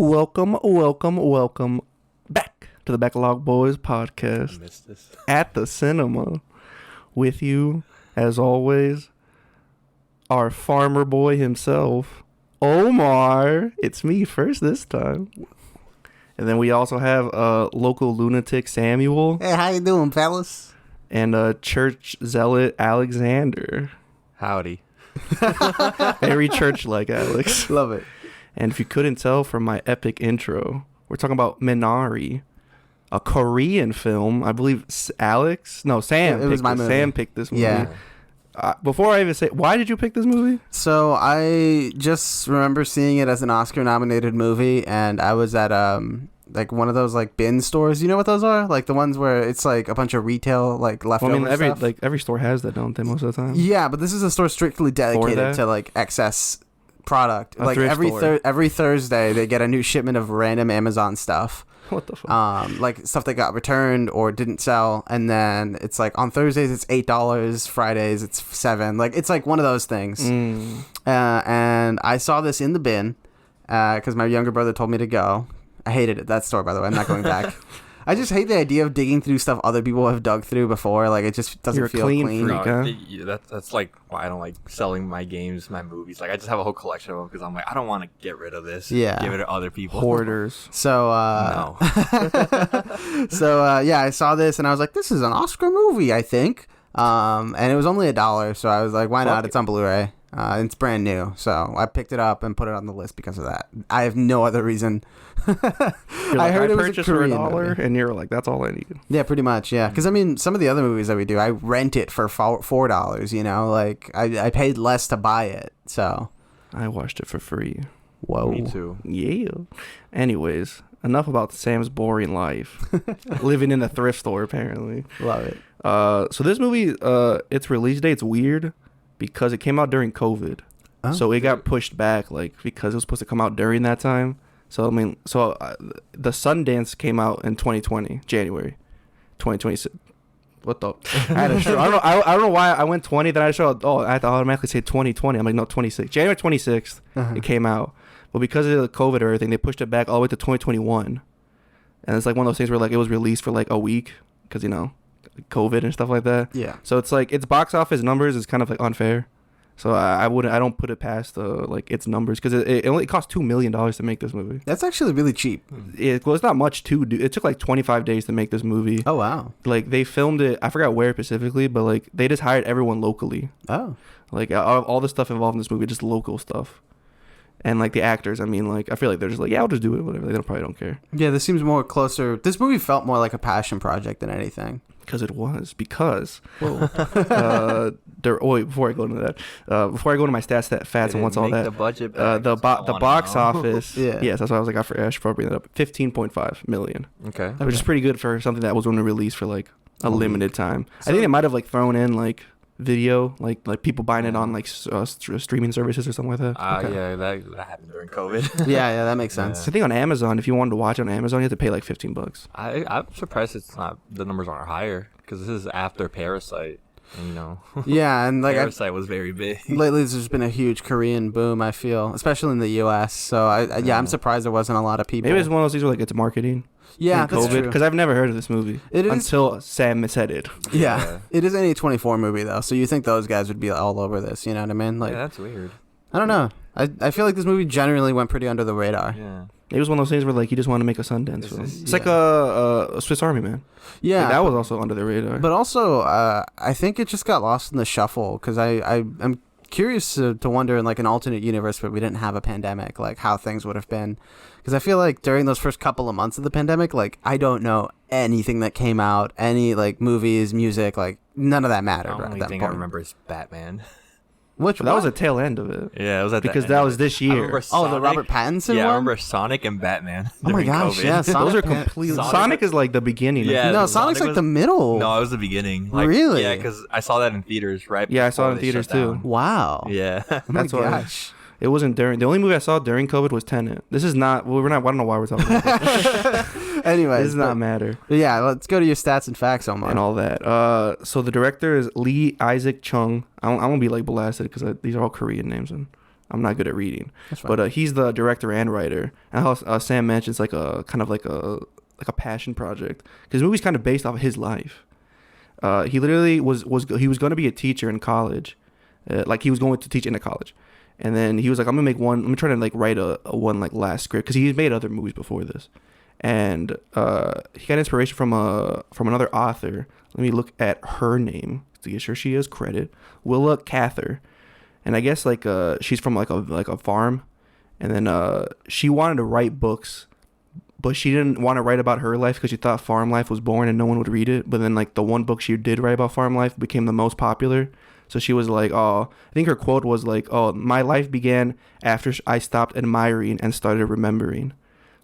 Welcome back to the Backlog Boys podcast. I missed this. At the cinema. With you, as always, our farmer boy himself, Omar. It's me first this time. And then we also have local lunatic Samuel. Hey, how you doing, fellas? And church zealot Alexander. Howdy. Very church-like, Alex. Love it. And if you couldn't tell from my epic intro, we're talking about Minari, a Korean film. I believe Sam. It was my movie. Sam picked this movie. Yeah. Before I even say, why did you pick this movie? So I just remember seeing it as an Oscar-nominated movie, and I was at like one of those like bin stores. You know what those are? Like the ones where it's like a bunch of retail like leftover stuff. every store has that, don't they? Most of the time. Yeah, but this is a store strictly dedicated to like excess product. Like every Thursday they get a new shipment of random Amazon stuff. What the fuck? Like stuff that got returned or didn't sell, and then it's like on Thursdays it's $8, Fridays it's $7. Like it's like one of those things. And I saw this in the bin because my younger brother told me to go. I hated it, that store, by the way. I'm not going back. I just hate the idea of digging through stuff other people have dug through before. Like, it just doesn't feel clean. Freak, huh? That's like why I don't like selling my games, my movies. Like, I just have a whole collection of them because I'm like, I don't want to get rid of this. Yeah. Give it to other people. Hoarders. So, No. yeah, I saw this and I was like, this is an Oscar movie, I think. And it was only $1, so I was like, why not? It's on Blu-ray. It's brand new, so I picked it up and put it on the list because of that. I have no other reason. I heard it was a Korean $1, movie. and you're like, that's all I need. Yeah, pretty much, yeah. Because, I mean, some of the other movies that we do, I rent it for $4, you know? Like, I paid less to buy it, so. I watched it for free. Whoa. Me too. Yeah. Anyways, enough about Sam's boring life. Living in a thrift store, apparently. Love it. So this movie, its release date's weird because it came out during COVID. Oh. So it got pushed back, like, because it was supposed to come out during that time. So, I mean, the Sundance came out in 2020, January 2026. What the? I had a show. I don't know why I went 20, then I showed, I automatically say 2020. I'm like, no, 26. January 26th, It came out. But because of the COVID or everything, they pushed it back all the way to 2021. And it's like one of those things where, like, it was released for, like, a week because, you know, COVID and stuff like that. Yeah. So it's like its box office numbers is kind of like unfair. So I don't put it past like its numbers because it only cost $2 million to make this movie. That's actually really cheap. It's not much to do. It took like 25 days to make this movie. Oh, wow. Like they filmed it. I forgot where specifically, but like they just hired everyone locally. Oh. Like all the stuff involved in this movie, just local stuff. And like the actors, I mean, like I feel like they're just like, yeah, I'll just do it, whatever. They probably don't care. Yeah, this seems more closer. This movie felt more like a passion project than anything. Because before I go into that, before I go into my stats, facts, and what's all that, the budget, the box office, Yeah. yes, that's why I was like, I should probably bring that up. 15.5 million, Okay. which is pretty good for something that was only released for like a limited time. I think they might have like thrown in like video, like people buying it on like streaming services or something like that. Yeah, that happened during COVID. Yeah, that makes sense. So I think on Amazon, if you wanted to watch it on Amazon, you have to pay like $15. I'm surprised the numbers aren't higher because this is after Parasite. And, you know, Yeah, and like Parasite was very big. lately there's been a huge Korean boom, I feel, especially in the U.S. So I'm surprised there wasn't a lot of people. Maybe it's one of those things where like it's marketing. Yeah, that's true. Because I've never heard of this movie until Sam said it. Yeah, it is an A24 movie though, so you think those guys would be all over this? You know what I mean? Like, Yeah, that's weird. I don't know. I feel like this movie generally went pretty under the radar. Yeah. It was one of those things where like you just want to make a Sundance film. It's like a Swiss Army Man. Yeah, like, that was also under the radar. But also, I think it just got lost in the shuffle because I'm curious to wonder in like an alternate universe where we didn't have a pandemic, like how things would have been. Because I feel like during those first couple of months of the pandemic, like I don't know anything that came out, any like movies, music, like none of that mattered. The only thing I remember is Batman. That was a tail end of it. Yeah, it was at because that was this year. The Robert Pattinson Yeah, one? I remember Sonic and Batman. Oh my gosh, COVID. yeah, Those are completely. Sonic is like the beginning. Yeah, No, Sonic's like the middle. No, it was the beginning. Like, Really? Yeah, because I saw that in theaters, right? Yeah, I saw it in before they theaters shut too. down. Wow. Yeah. Oh my That's why. gosh. It wasn't during. The only movie I saw during COVID was Tenet. This is not. Well, we're not. I don't know why we're talking about this. Anyways, This does not matter. Yeah, let's go to your stats and facts, Omar. And all that. So the director is Lee Isaac Chung. I'm gonna be like blasted because these are all Korean names, and I'm not good at reading. That's fine. But he's the director and writer. And how Sam mentions like a kind of like a passion project, because the movie's kind of based off of his life. He literally was going to be a teacher in college, like he was going to teach in a college, and then he was like, I'm gonna try to like write a one like last script, because he's made other movies before this, and he got inspiration from another author. Let me look at her name to get sure she has credit. Willa Cather, and I guess like she's from like a farm, and then she wanted to write books, but she didn't want to write about her life because she thought farm life was boring and no one would read it. But then like the one book she did write about farm life became the most popular. So she was like, oh, I think her quote was like, oh, my life began after I stopped admiring and started remembering.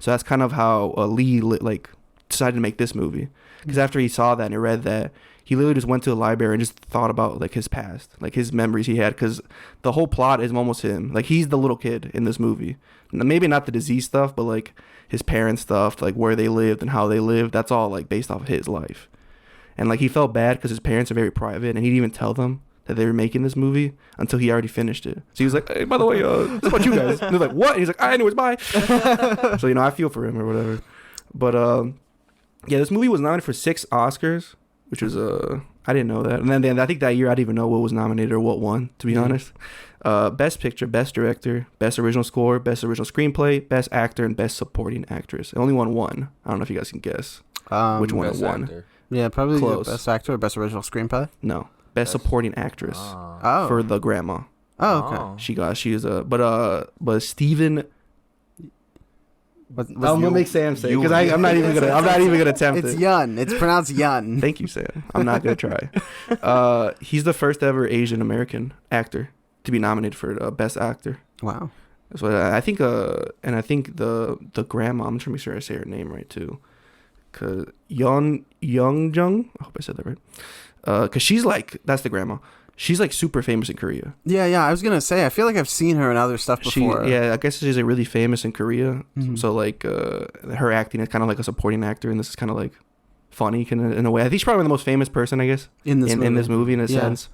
So that's kind of how Lee like decided to make this movie. Because after he saw that and he read that, he literally just went to the library and just thought about like his past, like his memories he had. Because the whole plot is almost him. Like he's the little kid in this movie. Maybe not the disease stuff, but like his parents' stuff, like where they lived and how they lived. That's all like based off of his life. And like he felt bad because his parents are very private, and he didn't even tell them that they were making this movie until he already finished it. So he was like, hey, by the way, this is about you guys. And they're like, what? And he's like, anyways, bye. So, you know, I feel for him or whatever. But, yeah, this movie was nominated for 6 Oscars, which was, I didn't know that. And then I think that year I didn't even know what was nominated or what won, to be honest. Best Picture, Best Director, Best Original Score, Best Original Screenplay, Best Actor, and Best Supporting Actress. And only one. I don't know if you guys can guess which one it won. Actor. Yeah, probably Close. Best Actor or Best Original Screenplay. No. Best Supporting Actress for the grandma. Oh, okay. But Steven. Was I'm gonna make Sam say because I'm not even gonna attempt It's it. Yeun. It's pronounced Yeun. Thank you, Sam. I'm not gonna try. He's the first ever Asian American actor to be nominated for Best Actor. Wow. So I think and I think the grandma. I'm trying to make sure I say her name right too. Cause Young Jung. I hope I said that right. Cause she's like, that's the grandma. She's like super famous in Korea. Yeah. I was gonna say, I feel like I've seen her in other stuff before. I guess she's like really famous in Korea. Mm-hmm. So like, her acting is kind of like a supporting actor, and this is kind of like funny in a way. I think she's probably the most famous person, I guess, in this movie in a sense.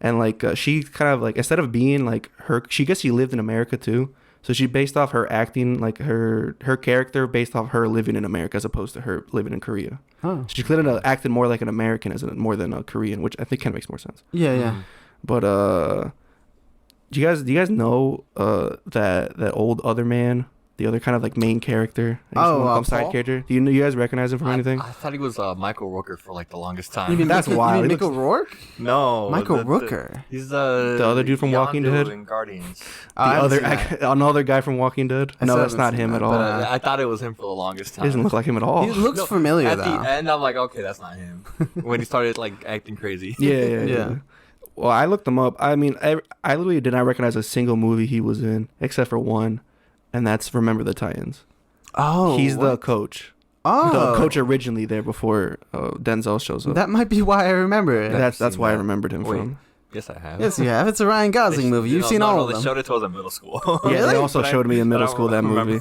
And like, she kind of like, instead of being like she lived in America too. So she based off her acting, like her character based off her living in America as opposed to her living in Korea. Oh. She could have acted more like an American more than a Korean, which I think kind of makes more sense. Yeah. But do you guys know that old other man, the other kind of like main character, side character? Do you guys recognize him from anything? I thought he was Michael Rooker for like the longest time. That's wild. You mean Michael Rourke? No, Michael Rooker. He's the other dude from Walking Dead. In Guardians. Another guy from Walking Dead. No, that's not him at all. I thought it was him for the longest time. He doesn't look like him at all. He looks familiar at though. At the end, I'm like, okay, that's not him. When he started like acting crazy. Yeah. Well, I looked him up. I mean, I literally did not recognize a single movie he was in except for one. And that's Remember the Titans. Oh, he's the coach. Oh, the coach originally there before Denzel shows up. That might be why I remember it. That's why I remembered him from. Yes, I have. Yes, you have. It's a Ryan Gosling movie. You've seen all of them. They showed it to us in middle school. Yeah, really? They also showed me in middle school that movie.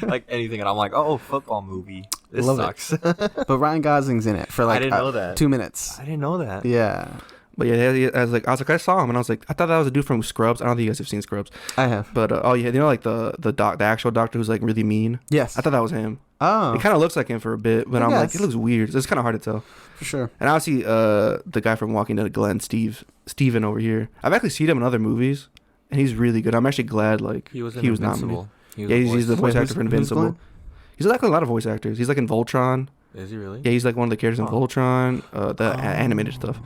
Like anything, and I'm like, oh, football movie. This sucks. But Ryan Gosling's in it for like 2 minutes. I didn't know that. Yeah. But yeah, I was like, I saw him, and I was like, I thought that was a dude from Scrubs. I don't think you guys have seen Scrubs. I have. But you know, like the actual doctor who's like really mean. Yes. I thought that was him. Oh. It kind of looks like him for a bit, but I'm like, it looks weird. It's kind of hard to tell. For sure. And obviously, the guy from Walking Dead, Steven over here. I've actually seen him in other movies, and he's really good. I'm actually glad he was nominated. He's the voice actor for Invincible. He's like a lot of voice actors. He's like in Voltron. Is he really? Yeah, he's like one of the characters in Voltron, the animated stuff.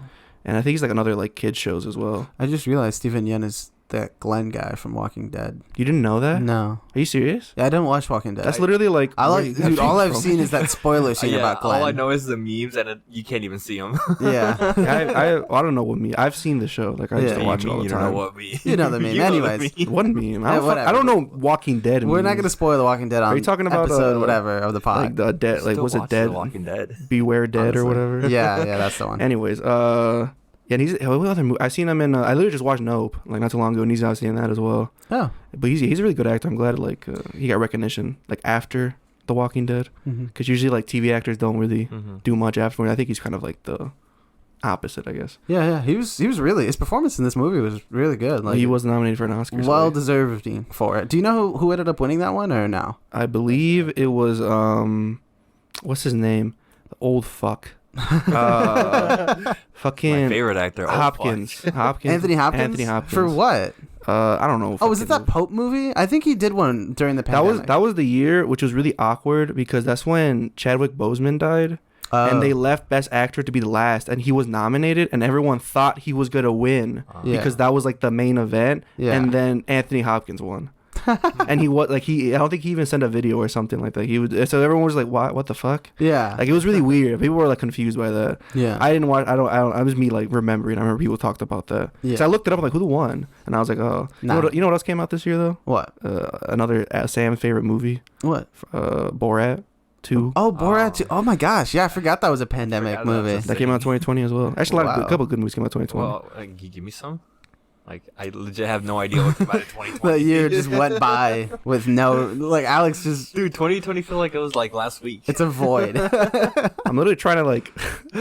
And I think he's like another like kid shows as well. I just realized Steven Yeun is that Glenn guy from Walking Dead. You didn't know that? No. Are you serious? Yeah, I don't watch Walking Dead. That's literally like all I've seen is that spoiler scene about Glenn. All I know is the memes, and you can't even see them. Yeah. I don't know what meme. I've seen the show. Like I used to watch it all the time. You don't know what meme. You know the meme. Anyways. What meme? I don't know Walking Dead memes. We're not gonna spoil the Walking Dead on Are you talking about episode whatever of the pod. Like the dead, like was it Dead? Walking Dead. Beware Dead, honestly. Or whatever. Yeah, that's the one. Anyways, yeah, and he's what other movie? I've seen him in. I literally just watched Nope like not too long ago, and he's obviously in that as well. Oh, but he's a really good actor. I'm glad he got recognition like after The Walking Dead, because usually like TV actors don't really do much afterward. I think he's kind of like the opposite, I guess. Yeah. He was really, his performance in this movie was really good. Like, He was nominated for an Oscar. well deserved for it. Do you know who ended up winning that one or no? I believe it was what's his name? The old fuck. Fucking My favorite actor, Hopkins. Anthony Hopkins. For what? I don't know. Oh, was it that Pope movie? I think he did one during the pandemic. That was the year, which was really awkward because that's when Chadwick Boseman died. And they left Best Actor to be the last, and he was nominated, and everyone thought he was gonna win because that was like the main event, and then Anthony Hopkins won, and he was like I don't think he even sent a video or something like that. He would, so everyone was like, what the fuck? Yeah, like it was really weird. People were like confused by that. Yeah, I didn't watch. I don't. I was me like remembering. I remember people talked about that. Yeah, so I looked it up like who won, and I was like, oh, you know what else came out this year though? What? Another Sam's favorite movie. What? Borat. 2. Oh, Borat 2. Oh my gosh, yeah, I forgot that was a pandemic movie. That came out 2020 as well. Actually, a couple good movies came out 2020. Well, can you give me some? Like, I legit have no idea what came out in 2020. The year just went by with no, like, Alex just... Dude, 2020 feel like it was, like, last week. It's a void. I'm literally trying to, like,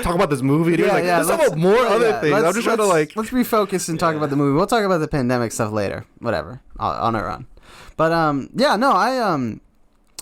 talk about this movie. And let's talk about more other things. I'm just trying to, like... Let's refocus and talk about the movie. We'll talk about the pandemic stuff later. Whatever. On our own. But,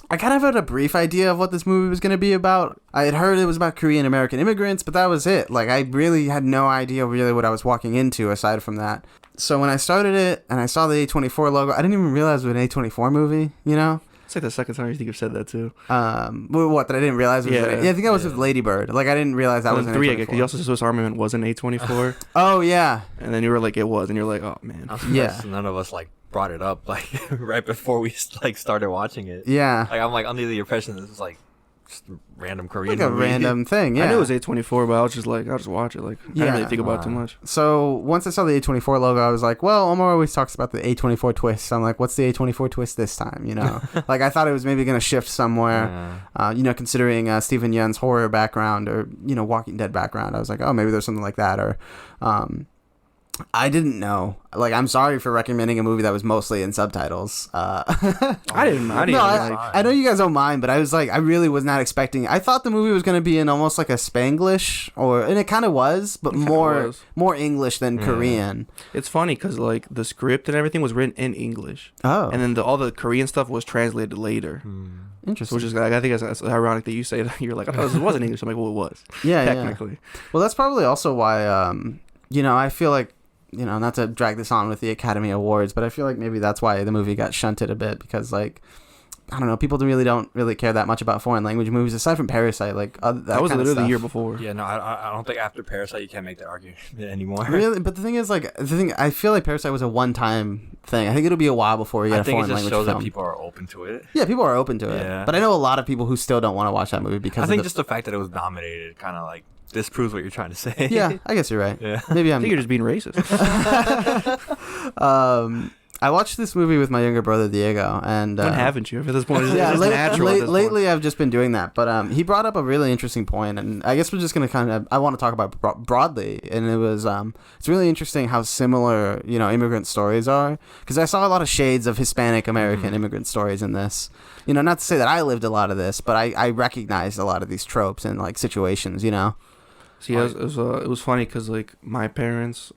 I kind of had a brief idea of what this movie was going to be about. I had heard it was about Korean American immigrants, but that was it. Like, I really had no idea really what I was walking into aside from that. So when I started it and I saw the A24 logo, I didn't even realize it was an A24 movie, you know? It's like the second time you think you've said that too. What, that I didn't realize was I think that was with Lady Bird. Like, I didn't realize that was an 3 A24. because you also said Swiss Army Man was an A24. Oh, yeah. And then you were like, it was. And you're like, oh, man. Yeah. None of us, like, brought it up, like, right before we, like, started watching it. Yeah. Like, I'm, like, under the impression this was, like, just a random Korean movie. Random thing, yeah. I knew it was A24, but I was just like, I'll just watch it. Like, I didn't really think about it too much. So, once I saw the A24 logo, I was like, well, Omar always talks about the A24 twist. So I'm like, what's the A24 twist this time, you know? Like, I thought it was maybe going to shift somewhere, considering Stephen Yeun's horror background or, Walking Dead background. I was like, oh, maybe there's something like that. Or, I didn't know. Like, I'm sorry for recommending a movie that was mostly in subtitles. I didn't. I know you guys don't mind, but I was like, I really was not expecting. I thought the movie was going to be in almost like a Spanglish, and it kind of was, but more English than Korean. It's funny because like the script and everything was written in English. Oh, and then all the Korean stuff was translated later. Interesting. Which is like, I think it's ironic that you say that. You're like, I thought it wasn't English. I'm like, well, it was. Yeah, technically. Yeah. Well, that's probably also why. I feel like. Not to drag this on with the Academy Awards, but I feel like maybe that's why the movie got shunted a bit because, like, I don't know, people don't really care that much about foreign language movies aside from Parasite. Like, that was literally the year before. Yeah, no, I don't think after Parasite you can't make that argument anymore. Really, but the thing is, like, I feel like Parasite was a one-time thing. I think it'll be a while before we get a foreign language film. I think it just shows that people are open to it. Yeah, people are open to it. But I know a lot of people who still don't want to watch that movie because I think just the fact that it was nominated kind of like disproves what you're trying to say. Yeah, I guess you're right. Yeah. Maybe I think you're just being racist. I watched this movie with my younger brother Diego, and when haven't you? At this point, yeah, lately I've just been doing that. But he brought up a really interesting point, and I guess we're just gonna I want to talk about broadly. And it was it's really interesting how similar immigrant stories are, because I saw a lot of shades of Hispanic American immigrant stories in this. Not to say that I lived a lot of this, but I recognized a lot of these tropes and like situations. See, it was funny because like my parents,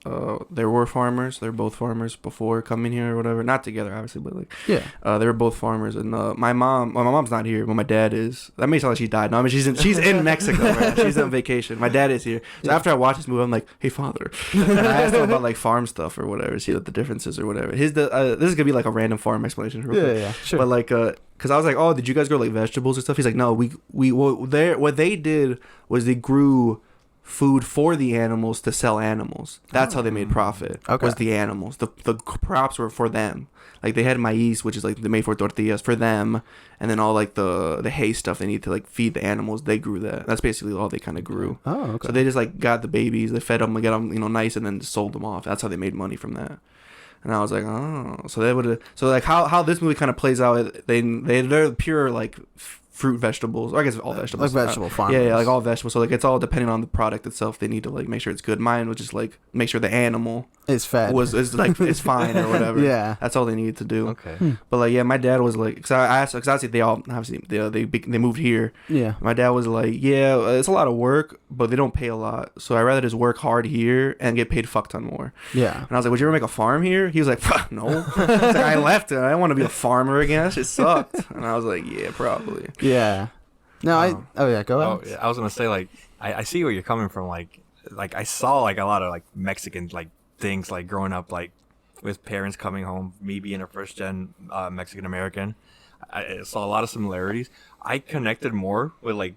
they were farmers. They're both farmers before coming here or whatever. Not together, obviously, but like they were both farmers. And my mom's not here, but my dad is. That may sound like she died. No, I mean she's in Mexico right now. She's on vacation. My dad is here. So after I watched this movie, I'm like, hey father, and I asked him about like farm stuff or whatever, see what the differences or whatever. This is gonna be like a random farm explanation. Yeah, sure. But like because I was like, oh, did you guys grow like vegetables and stuff? He's like, no, what they did was they grew food for the animals to sell animals. That's how they made profit. Was the animals. The crops were for them. Like they had maize, which is like they made for tortillas for them, and then all like the hay stuff they need to like feed the animals. They grew that. That's basically all they kind of grew. Oh, okay. So they just like got the babies, they fed them, got them nice, and then sold them off. That's how they made money from that. And I was like, oh, so they would. So like how this movie kind of plays out. They're pure like fruit, vegetables. Or I guess all vegetables. Like vegetable farmers. Yeah, like all vegetables. So like it's all depending on the product itself. They need to like make sure it's good. Mine was just like make sure the animal It's fed. is like it's fine or whatever. Yeah. That's all they needed to do. Okay. But like, yeah, my dad was like, because I asked, because obviously they all obviously they moved here. Yeah. My dad was like, yeah, it's a lot of work, but they don't pay a lot, so I rather just work hard here and get paid a fuck ton more. Yeah. And I was like, would you ever make a farm here? He was like, fuck, no. It's like, I left it. I didn't want to be a farmer again. That shit sucked. And I was like, yeah, probably. Yeah. No, go Oh, ahead. yeah, I was gonna say like I see where you're coming from. Like I saw like a lot of like Mexican like things like growing up like with parents coming home, me being a first gen Mexican American. I saw a lot of similarities. I connected more with like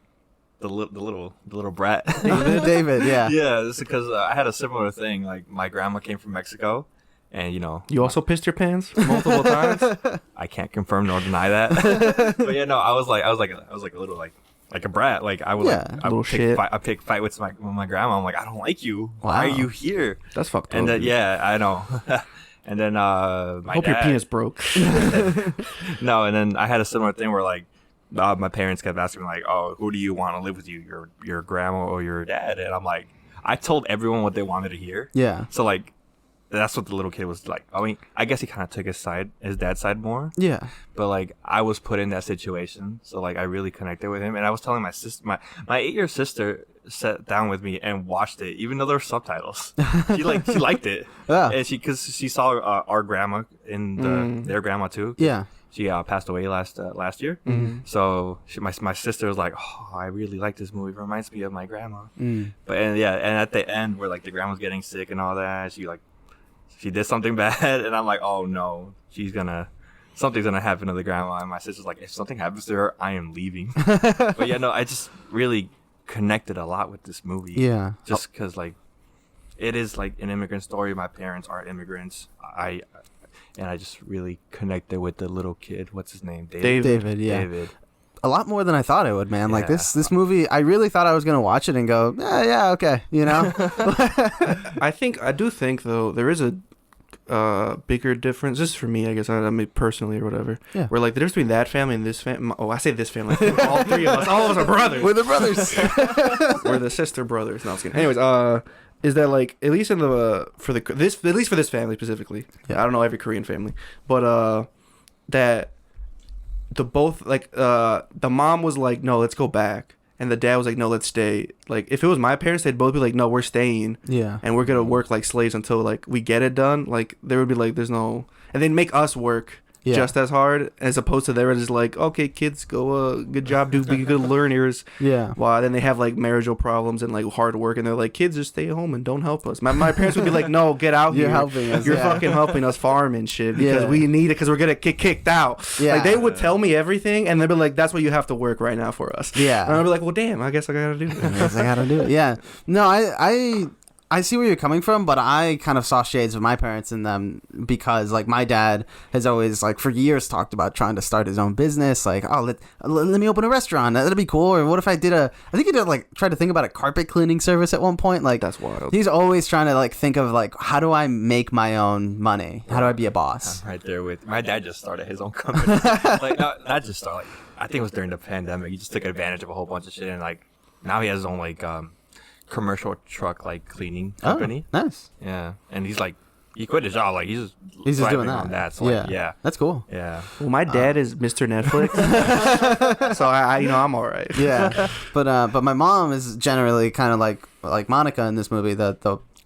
the little brat. David, yeah. Yeah, it's because I had a similar thing. Like my grandma came from Mexico, and You also pissed your pants multiple times? I can't confirm nor deny that. But yeah, no, I was like a little like a brat. Like I would Little shit. I pick fight with my grandma. I'm like, I don't like you. Why are Wow. you here? That's fucked up. And then yeah, I know. And then my Hope your dad, penis broke. No, and then I had a similar thing where like my parents kept asking me like, oh, who do you want to live with you, your grandma or your dad? And I'm like, I told everyone what they wanted to hear. Yeah. So like, that's what the little kid was like. I mean, I guess he kind of took his dad's side more. Yeah. But like, I was put in that situation, so like, I really connected with him. And I was telling my sister, my 8-year sister sat down with me and watched it, even though there were subtitles. She liked it. Yeah. And because she saw our grandma in their grandma too. Yeah. She passed away last year. So my sister was like, "Oh, I really like this movie. It reminds me of my grandma." But and at the end where like the grandma's getting sick and all that, she did something bad, and I'm like, "Oh no, something's gonna happen to the grandma." And my sister's like, "If something happens to her, I am leaving." But yeah, no, I just really connected a lot with this movie. Yeah. Just because like it is like an immigrant story. My parents are immigrants. And I just really connected with the little kid. What's his name? David, yeah. David. A lot more than I thought it would, man. Like Yeah. this movie, I really thought I was gonna watch it and go, yeah, okay, you know. I do think though there is a bigger difference. This is for me, I guess. I mean, personally or whatever. Yeah. Where like the difference between that family and this family. Oh, I say this family. All three of us. All of us are brothers. We're the brothers. We're the sister brothers. No, I'm just kidding. Anyways, is that like at least at least for this family specifically? Yeah. I don't know every Korean family, but that the both like the mom was like, no, let's go back. And the dad was like, no, let's stay. Like, if it was my parents, they'd both be like, no, we're staying. Yeah. And we're going to work like slaves until, like, we get it done. Like, there would be like, there's no... And they'd make us work just as hard, as opposed to they were just like, okay, kids, go, good job, be good learners. Yeah. Well, then they have, like, marital problems and, like, hard work. And they're like, kids, just stay home and don't help us. My parents would be like, no, get out You're here. helping us, You're yeah. fucking helping us farm and shit because Yeah. we need it because we're going to get kicked out. Yeah. Like, they would tell me everything and they'd be like, that's what you have to work right now for us. Yeah. And I'd be like, well, damn, I guess I got to do it. I guess I gotta do it. Yeah. No, I see where you're coming from, but I kind of saw shades of my parents in them because, like, my dad has always, like, for years talked about trying to start his own business. Like, oh, let me open a restaurant. That'd be cool. Or what if I think he did, like, try to think about a carpet cleaning service at one point. Like, That's wild. He's always trying to, like, think of, like, how do I make my own money? How do I be a boss? I'm right there with my dad. Just started his own company. Like not just started. Like, I think it was during the pandemic. He just took advantage of a whole bunch of shit, and like now he has his own like commercial truck like cleaning company. Oh, nice. Yeah, and he's like he quit his job. Like he's just He's just doing thriving that. on that. So like, yeah, That's cool. yeah. Well, my dad is Mr. Netflix, so I I'm all right. Yeah. But my mom is generally kind of like Monica in this movie, the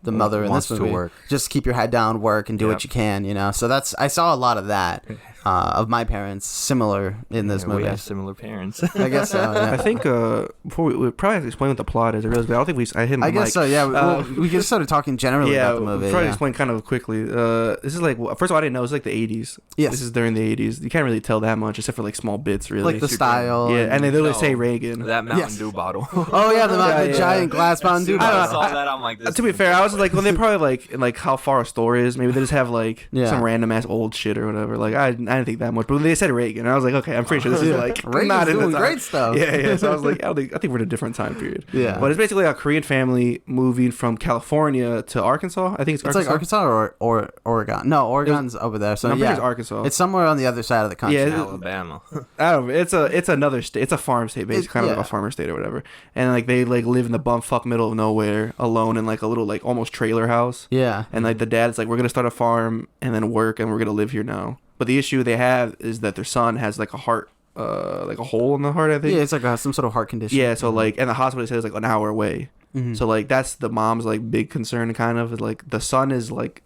mother in Wants this to movie. work. Just keep your head down, work, and do what Yep. you can, you know. So I saw a lot of that of my parents similar in this Yeah, we movie. have similar parents. I guess so. Yeah. I think before we probably have to explain what the plot is. I realize, but I don't think I hit my I guess mic. so. Yeah, we just started talking generally Yeah, about the movie. we'll try to Yeah. explain kind of quickly. This is like first of all, I didn't know it's like the 80s. Yes. This is during the 80s. You can't really tell that much except for like small bits, really. Like the style. Yeah, and they literally No. say Reagan. That Mountain Yes. Dew bottle. Oh yeah, the Yeah. giant glass Mountain Dew. As soon as I bottle. saw that, I'm like, this To be fair, I was like, well, they probably like how far a store is. Maybe they just have like Yeah. some random ass old shit or whatever. Like I didn't think that much. But when they said Reagan, I was like, okay, I'm pretty sure this is like Reagan's not in the doing time. great stuff. Yeah. So I was like, I think we're in a different time period. Yeah. But it's basically a Korean family moving from California to Arkansas. I think it's Arkansas. It's like Arkansas or Oregon. No, Oregon's over there. So I'm pretty yeah, sure it's Arkansas. It's somewhere on the other side of the country. Yeah, Alabama. I don't know. It's another state. It's a farm state, basically, kind of like a farmer state or whatever. And like they like live in the bumfuck middle of nowhere, alone in like a little like almost trailer house. Yeah. And like the dad's like, we're gonna start a farm and then work, and we're gonna live here now. But the issue they have is that their son has like a heart, like a hole in the heart, I think. Yeah, it's like some sort of heart condition. Yeah, so like, and the hospital says like an hour away. Mm-hmm. So like that's the mom's like big concern, kind of, is like the son is like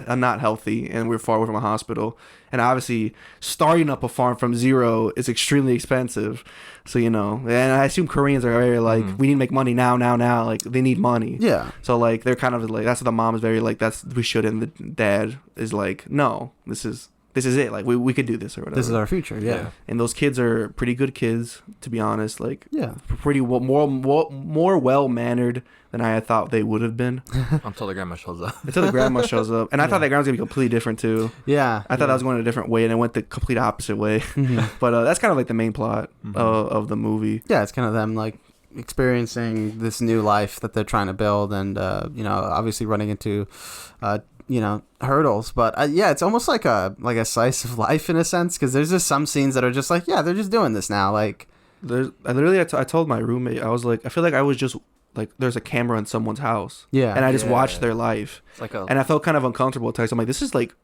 not healthy, and we're far away from a hospital, and obviously starting up a farm from zero is extremely expensive. So and I assume Koreans are very like, we need to make money now, like they need money. Yeah. So like they're kind of like, that's what the mom is very like, we shouldn't. The dad is like, no, this is it. Like we could do this or whatever. This is our future. Yeah. And those kids are pretty good kids, to be honest. Like, yeah, pretty more well mannered than I had thought they would have been. Until the grandma shows up. And I thought that grandma was gonna be completely different too. Yeah. I thought that was going a different way, and it went the complete opposite way. But that's kind of like the main plot of the movie. Yeah, it's kind of them like experiencing this new life that they're trying to build, and obviously running into hurdles. But yeah, it's almost like a slice of life in a sense, because there's just some scenes that are just like, yeah, they're just doing this now. Like, I told my roommate, I was like, I feel like I was just like, there's a camera in someone's house. Yeah. And I just watched their life. It's and I felt kind of uncomfortable at times. I'm like, this is like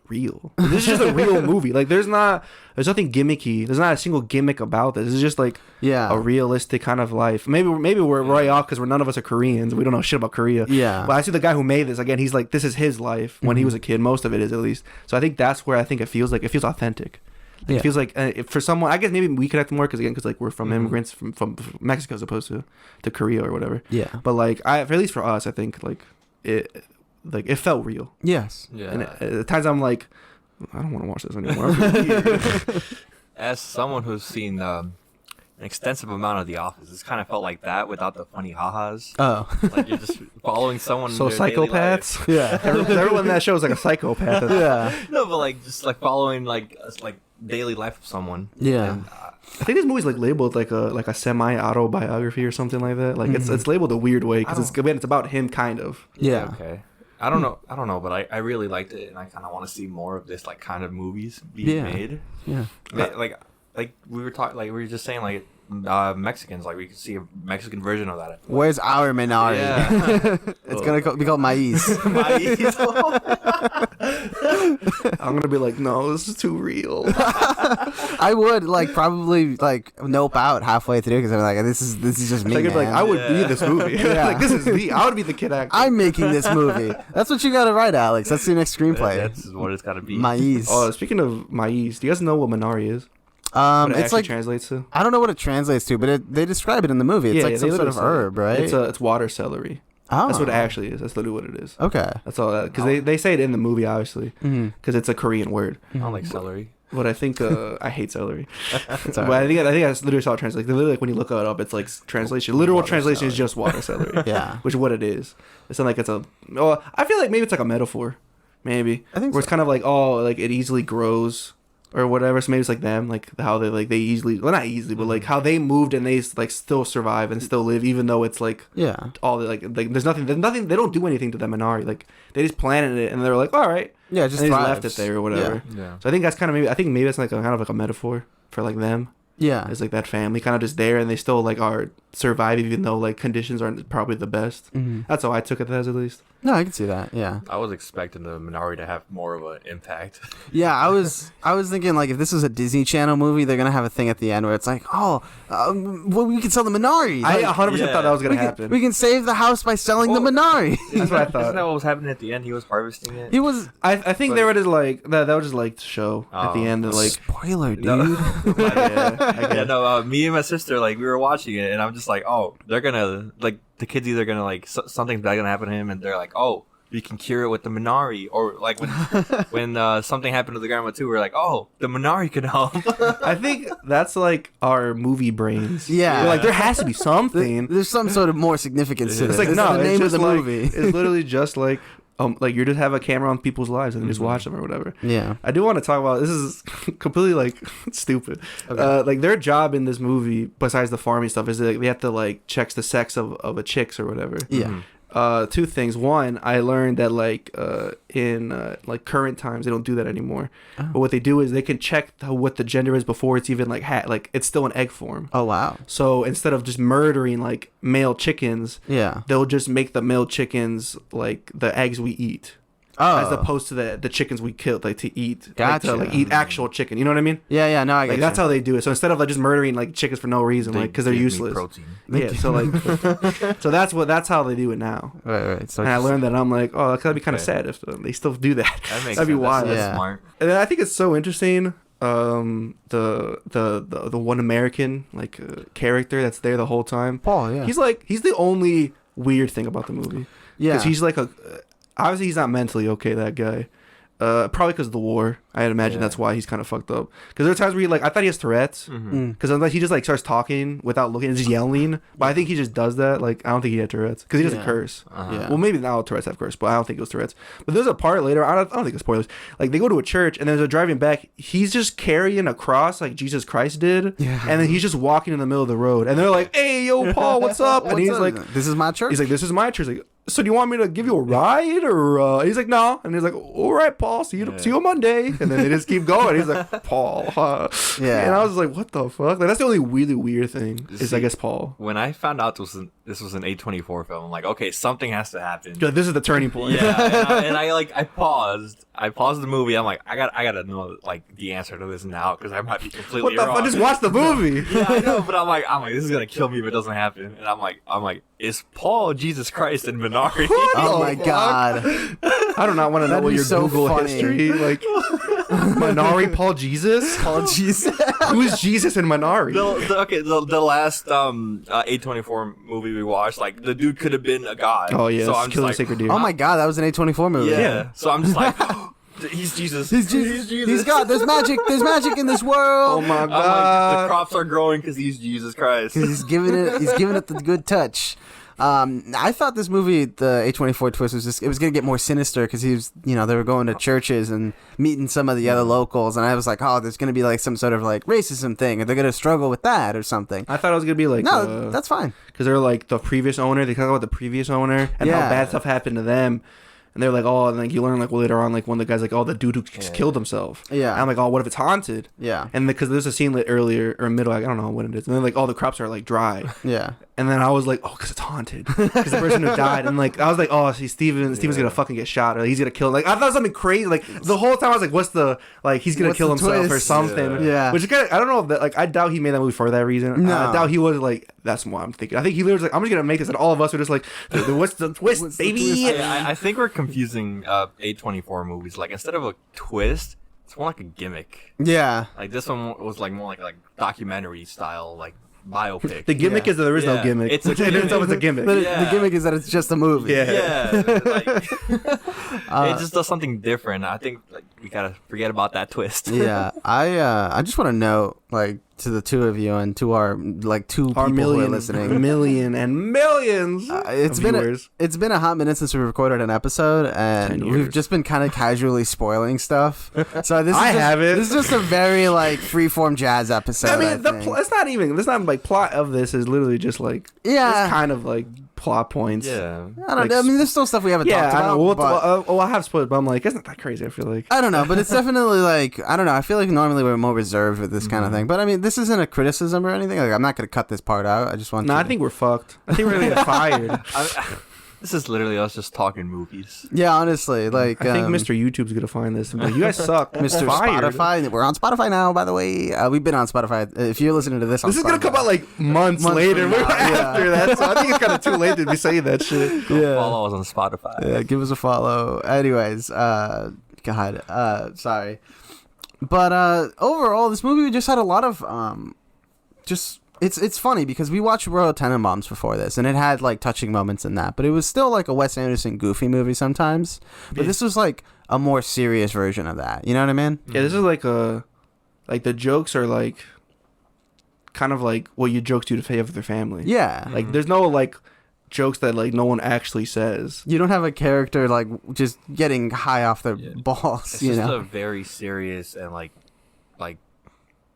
real. This is just a real movie. Like there's nothing gimmicky. There's not a single gimmick about this. This is just like a realistic kind of life. Maybe we're right off because none of us are Koreans. We don't know shit about Korea. Yeah. But I see the guy who made this, again, he's like, this is his life when he was a kid. Most of it is, at least. So I think that's where I think it feels authentic. Like, it feels like for someone, I guess maybe we connect more because like we're from immigrants from Mexico as opposed to Korea or whatever. Yeah. But like at least for us, I think like it felt real. Yes. Yeah. And at times I'm like, I don't want to watch this anymore. As someone who's seen an extensive amount of The Office, it's kind of felt like that without the funny ha-has. Oh. Like you're just following someone. So in their daily life. psychopaths. Yeah. Everyone in that show is like a psychopath. Yeah. No, but like just like following like daily life of someone. Yeah. And, I think this movie's like labeled like a semi autobiography or something like that. Like it's labeled a weird way because it's about him kind of. Yeah. Okay. I don't know, but I really liked it, and I kind of want to see more of this like kind of movies being made. Yeah. Like we were just saying like Mexicans, like we could see a Mexican version of that. Where's our Minari? Yeah. It's gonna be called Maiz. I'm gonna be like, no, this is too real. I would probably nope out halfway through because I'm like, this is just me. I would be this movie. Yeah. Like, this is me. I would be the kid actor. I'm making this movie. That's what you gotta write, Alex. That's your next screenplay. That's what it's gotta be. Maiz. Oh, speaking of Maiz, do you guys know what Minari is? What it it's actually like translates to? I don't know what it translates to, but they describe it in the movie. It's like some sort of herb, right? It's water celery. Oh. That's what it actually is. That's literally what it is. Okay. That's all that, because they say it in the movie, obviously, because it's a Korean word. I don't like celery. But I think I hate celery. It's But I think I literally saw it translate. Literally, like when you look it up, it's like translation. Literal Water translation celery. is just water celery. Yeah. Which is what it is. It's not like it's a. Oh, I feel like maybe it's like a metaphor. Maybe. I think where so. it's kind of like, oh, like it easily grows or whatever. So maybe it's like them, like how they easily, well, not easily, but like how they moved and they like still survive and still live, even though it's like Yeah. all the, like there's nothing. They don't do anything to the Minari. Like they just planted it and they're like, all right. Yeah, it just and they just thrives. left it there or whatever. Yeah. So I think that's kind of maybe it's like kind of like a metaphor for like them. Yeah. It's like that family kind of just there and they still like are surviving even though like conditions aren't probably the best. Mhm. That's how I took it as, at least. No, I can see that. Yeah. I was expecting the Minari to have more of an impact. Yeah, I was thinking like if this was a Disney Channel movie, they're gonna have a thing at the end where it's like, well, we can sell the Minari. I Like, 100% thought that was gonna happen. we can save the house by selling the Minari. That's what I thought. Isn't that what was happening at the end? He was harvesting it. He was I think they were just like that was just like to show at the end of like spoiler, dude. No. yeah, Me and my sister, like, we were watching it, and I'm just like, oh, they're gonna, like, the kid's either gonna, like, something's bad gonna happen to him, and they're like, oh, we can cure it with the Minari. Or, like, when something happened to the grandma, too, we're like, oh, the Minari could help. I think that's like our movie brains. Yeah. We're like there has to be something. There's some sort of more significance to It's this. like This no, is the it's name of just the like, movie. It's literally just like like you just have a camera on people's lives and just watch them or whatever. Yeah. I do want to talk about, this is completely like stupid. Okay. Like their job in this movie, besides the farming stuff, is that they have to like check the sex of a chicks or whatever. Yeah. Two things. One, I learned that like in like current times they don't do that anymore. Oh. But what they do is they can check what the gender is before it's even like like it's still in egg form. Oh wow. So instead of just murdering like male chickens, Yeah. they'll just make the male chickens like the eggs we eat. Oh. As opposed to the chickens we killed, like to eat, Gotcha. like, to, like eat actual chicken. You know what I mean? Yeah. No, I get Like that's how they do it. So instead of like just murdering like chickens for no reason, like because they're give me useless. protein. Yeah. So like, so that's how they do it now. Right. So And I learned that, and I'm like, oh, that'd be kind of Okay. sad if they still do that. That makes That'd be sense. wild. That's Yeah. smart. And then I think it's so interesting. The one American like character that's there the whole time. Paul. Yeah. He's the only weird thing about the movie. Yeah. Because he's like obviously he's not mentally okay, that guy. Probably because of the war. I'd imagine that's why he's kind of fucked up. Because there are times where I thought he has Tourette's. Because he just like starts talking without looking and just yelling. But I think he just does that. Like I don't think he had Tourette's because he doesn't Yeah. curse. Yeah. Well, maybe now Tourette's have curse, but I don't think it was Tourette's. But there's a part later. I don't think it's spoilers. Like they go to a church and as they're driving back, he's just carrying a cross like Jesus Christ did. Yeah. And then he's just walking in the middle of the road. And they're like, "Hey, yo, Paul, what's up?" And What's he's up? like, "This is my church." He's like, "This is my church." Like, so do you want me to give you a ride or he's like, "No." And he's like, "All right, Paul, see you on Monday." And then they just keep going. He's like, "Paul, huh?" Yeah. And I was like, "What the fuck?" Like that's the only really weird thing is I See, guess Paul. When I found out this was an A24 film, I'm like, okay, something has to happen. Yeah, this is the turning point. Yeah, and I paused. I paused the movie. I'm like, I gotta know like the answer to this now because I might be completely What the wrong. fuck? Just watch the movie. Yeah, I know, but I'm like, this is gonna kill me if it doesn't happen. And I'm like, is Paul Jesus Christ in Minari? Oh the my fuck? god. I do not want to know That'd what be your so Google funny. history like. Minari, Paul Jesus. Paul Jesus. Who's Jesus in Minari? The last A24 movie we watched, like the dude could have been a god. Oh yeah, so it's I'm just Killing like, Sacred Deer. Oh my god, that was an A24 movie. yeah. So I'm just like, he's Jesus. He's Jesus. He's God. There's magic. There's magic in this world. Oh my I'm like, the god. crops are growing because he's Jesus Christ. He's giving it the good touch. I thought this movie, the A24 twist, it was gonna get more sinister because they were going to churches and meeting some of the other locals, and I was like, oh, there's gonna be like some sort of like racism thing, or they're gonna struggle with that or something. I thought it was gonna be like No, that's fine. because they're like the previous owner. They talk about the previous owner and how Yeah. bad stuff happened to them. And they're like, oh, and like you learn like later on, like one of the guys like, oh, the dude who just killed himself. Yeah. And I'm like, oh, what if it's haunted? Yeah. And because there's a scene earlier or middle, like, I don't know when it is. And then like all the crops are like dry. Yeah. And then I was like, oh, because it's haunted. Because the person who died. And like I was like, oh, see, Steven's gonna fucking get shot or he's gonna kill. Like I thought something crazy. Like the whole time I was like, what's the like he's gonna What's kill the himself or twist? something. Yeah. Which is kind of, I don't know if that, like I doubt he made that movie for that reason. No. I doubt he was like, that's what I'm thinking. I think he literally was like, I'm just gonna make this, and all of us were just like, what's the twist, What's the baby? twist? I think we're confusing A24 movies. Like instead of a twist, it's more like a gimmick. Yeah. Like this one was like more like documentary style, like biopic. The gimmick Yeah. is that there is no Yeah. gimmick. It's a Which in gimmick. itself is a gimmick. The Yeah. gimmick is that it's just a movie. Yeah. Yeah, like, it just does something different. I think like we gotta forget about that twist. Yeah. I just want to know, like, to the two of you and to our like two Our people who are listening. million and millions. It's of been viewers. it's been a hot minute since we recorded an episode, 10 and years. we've just been kind of casually spoiling stuff. So this is I just, haven't. This is just a very like freeform jazz episode. I mean, think. it's not even. It's not like plot of this is literally just like Yeah. it's kind of like plot points. Yeah. I don't know. I mean, there's still stuff we haven't Yeah, talked I about. know. But I have spoiled, but I'm like, it's not that crazy. I feel like. I don't know, but it's definitely like I don't know. I feel like normally we're more reserved with this kind of thing. But I mean, this isn't a criticism or anything. Like I'm not gonna cut this part out. I just want. No, to... I think we're fucked. I think we're gonna get fired. This is literally us just talking movies. Yeah, honestly, like I think Mr. YouTube's gonna find this. But you guys suck, Mr. Fired. Spotify. We're on Spotify now, by the way. We've been on Spotify. If you're listening to this, on This is gonna Spotify. come out like months Months later. from now, After that, so I think it's kind of too late to be saying that shit. Yeah. Follow us on Spotify. Yeah, give us a follow. Anyways, sorry. But overall, this movie just had a lot of It's funny because we watched Royal Tenenbaums before this, and it had like touching moments in that, but it was still like a Wes Anderson goofy movie sometimes. But this was like a more serious version of that. You know what I mean? Yeah, this is like the jokes are like kind of like what you jokes do to favor their family. Yeah. Like there's no like jokes that like no one actually says. You don't have a character like just getting high off their balls. It's you just know, a very serious and like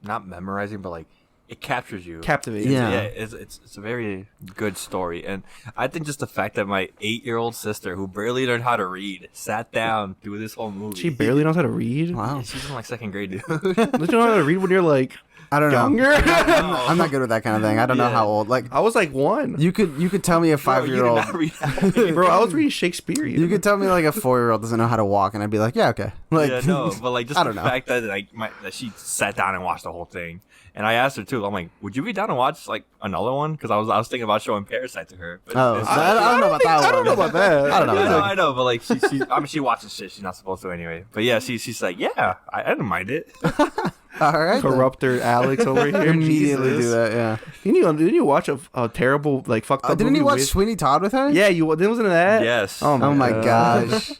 not memorizing, but like it captures you. Captivating. Yeah. It's a very good story, and I think just the fact that my 8-year-old sister, who barely learned how to read, sat down through this whole movie. She barely knows how to read. wow. Yeah, she's in like 2nd grade, dude. Don't you know how to read when you're like I don't know. younger? I'm not good with that kind of thing. I don't know Yeah. how old. Like I was like 1. you could tell me a Bro, you did 5-year-old. not read that. Bro, I was reading Shakespearean. You could tell me like a 4-year-old doesn't know how to walk, and I'd be like, yeah, okay. Like, Yeah, no, but like just I the don't know. fact that like that she sat down and watched the whole thing, and I asked her too. I'm like, would you be down to watch like another one? Because I was thinking about showing Parasite to her. But Oh, it's I don't know about that one. I don't know about that. I don't know I about know, that. I know, but like I mean, she watches shit she's not supposed to anyway. But yeah, she's like, yeah, I didn't mind it. All right. then. Corrupter Alex over here. Immediately Jesus. do that. Yeah. Didn't you watch a terrible like fucked up Didn't movie you watch with- Sweeney Todd with her? Yeah, you wasn't it that? Yes. Oh Oh my God. gosh.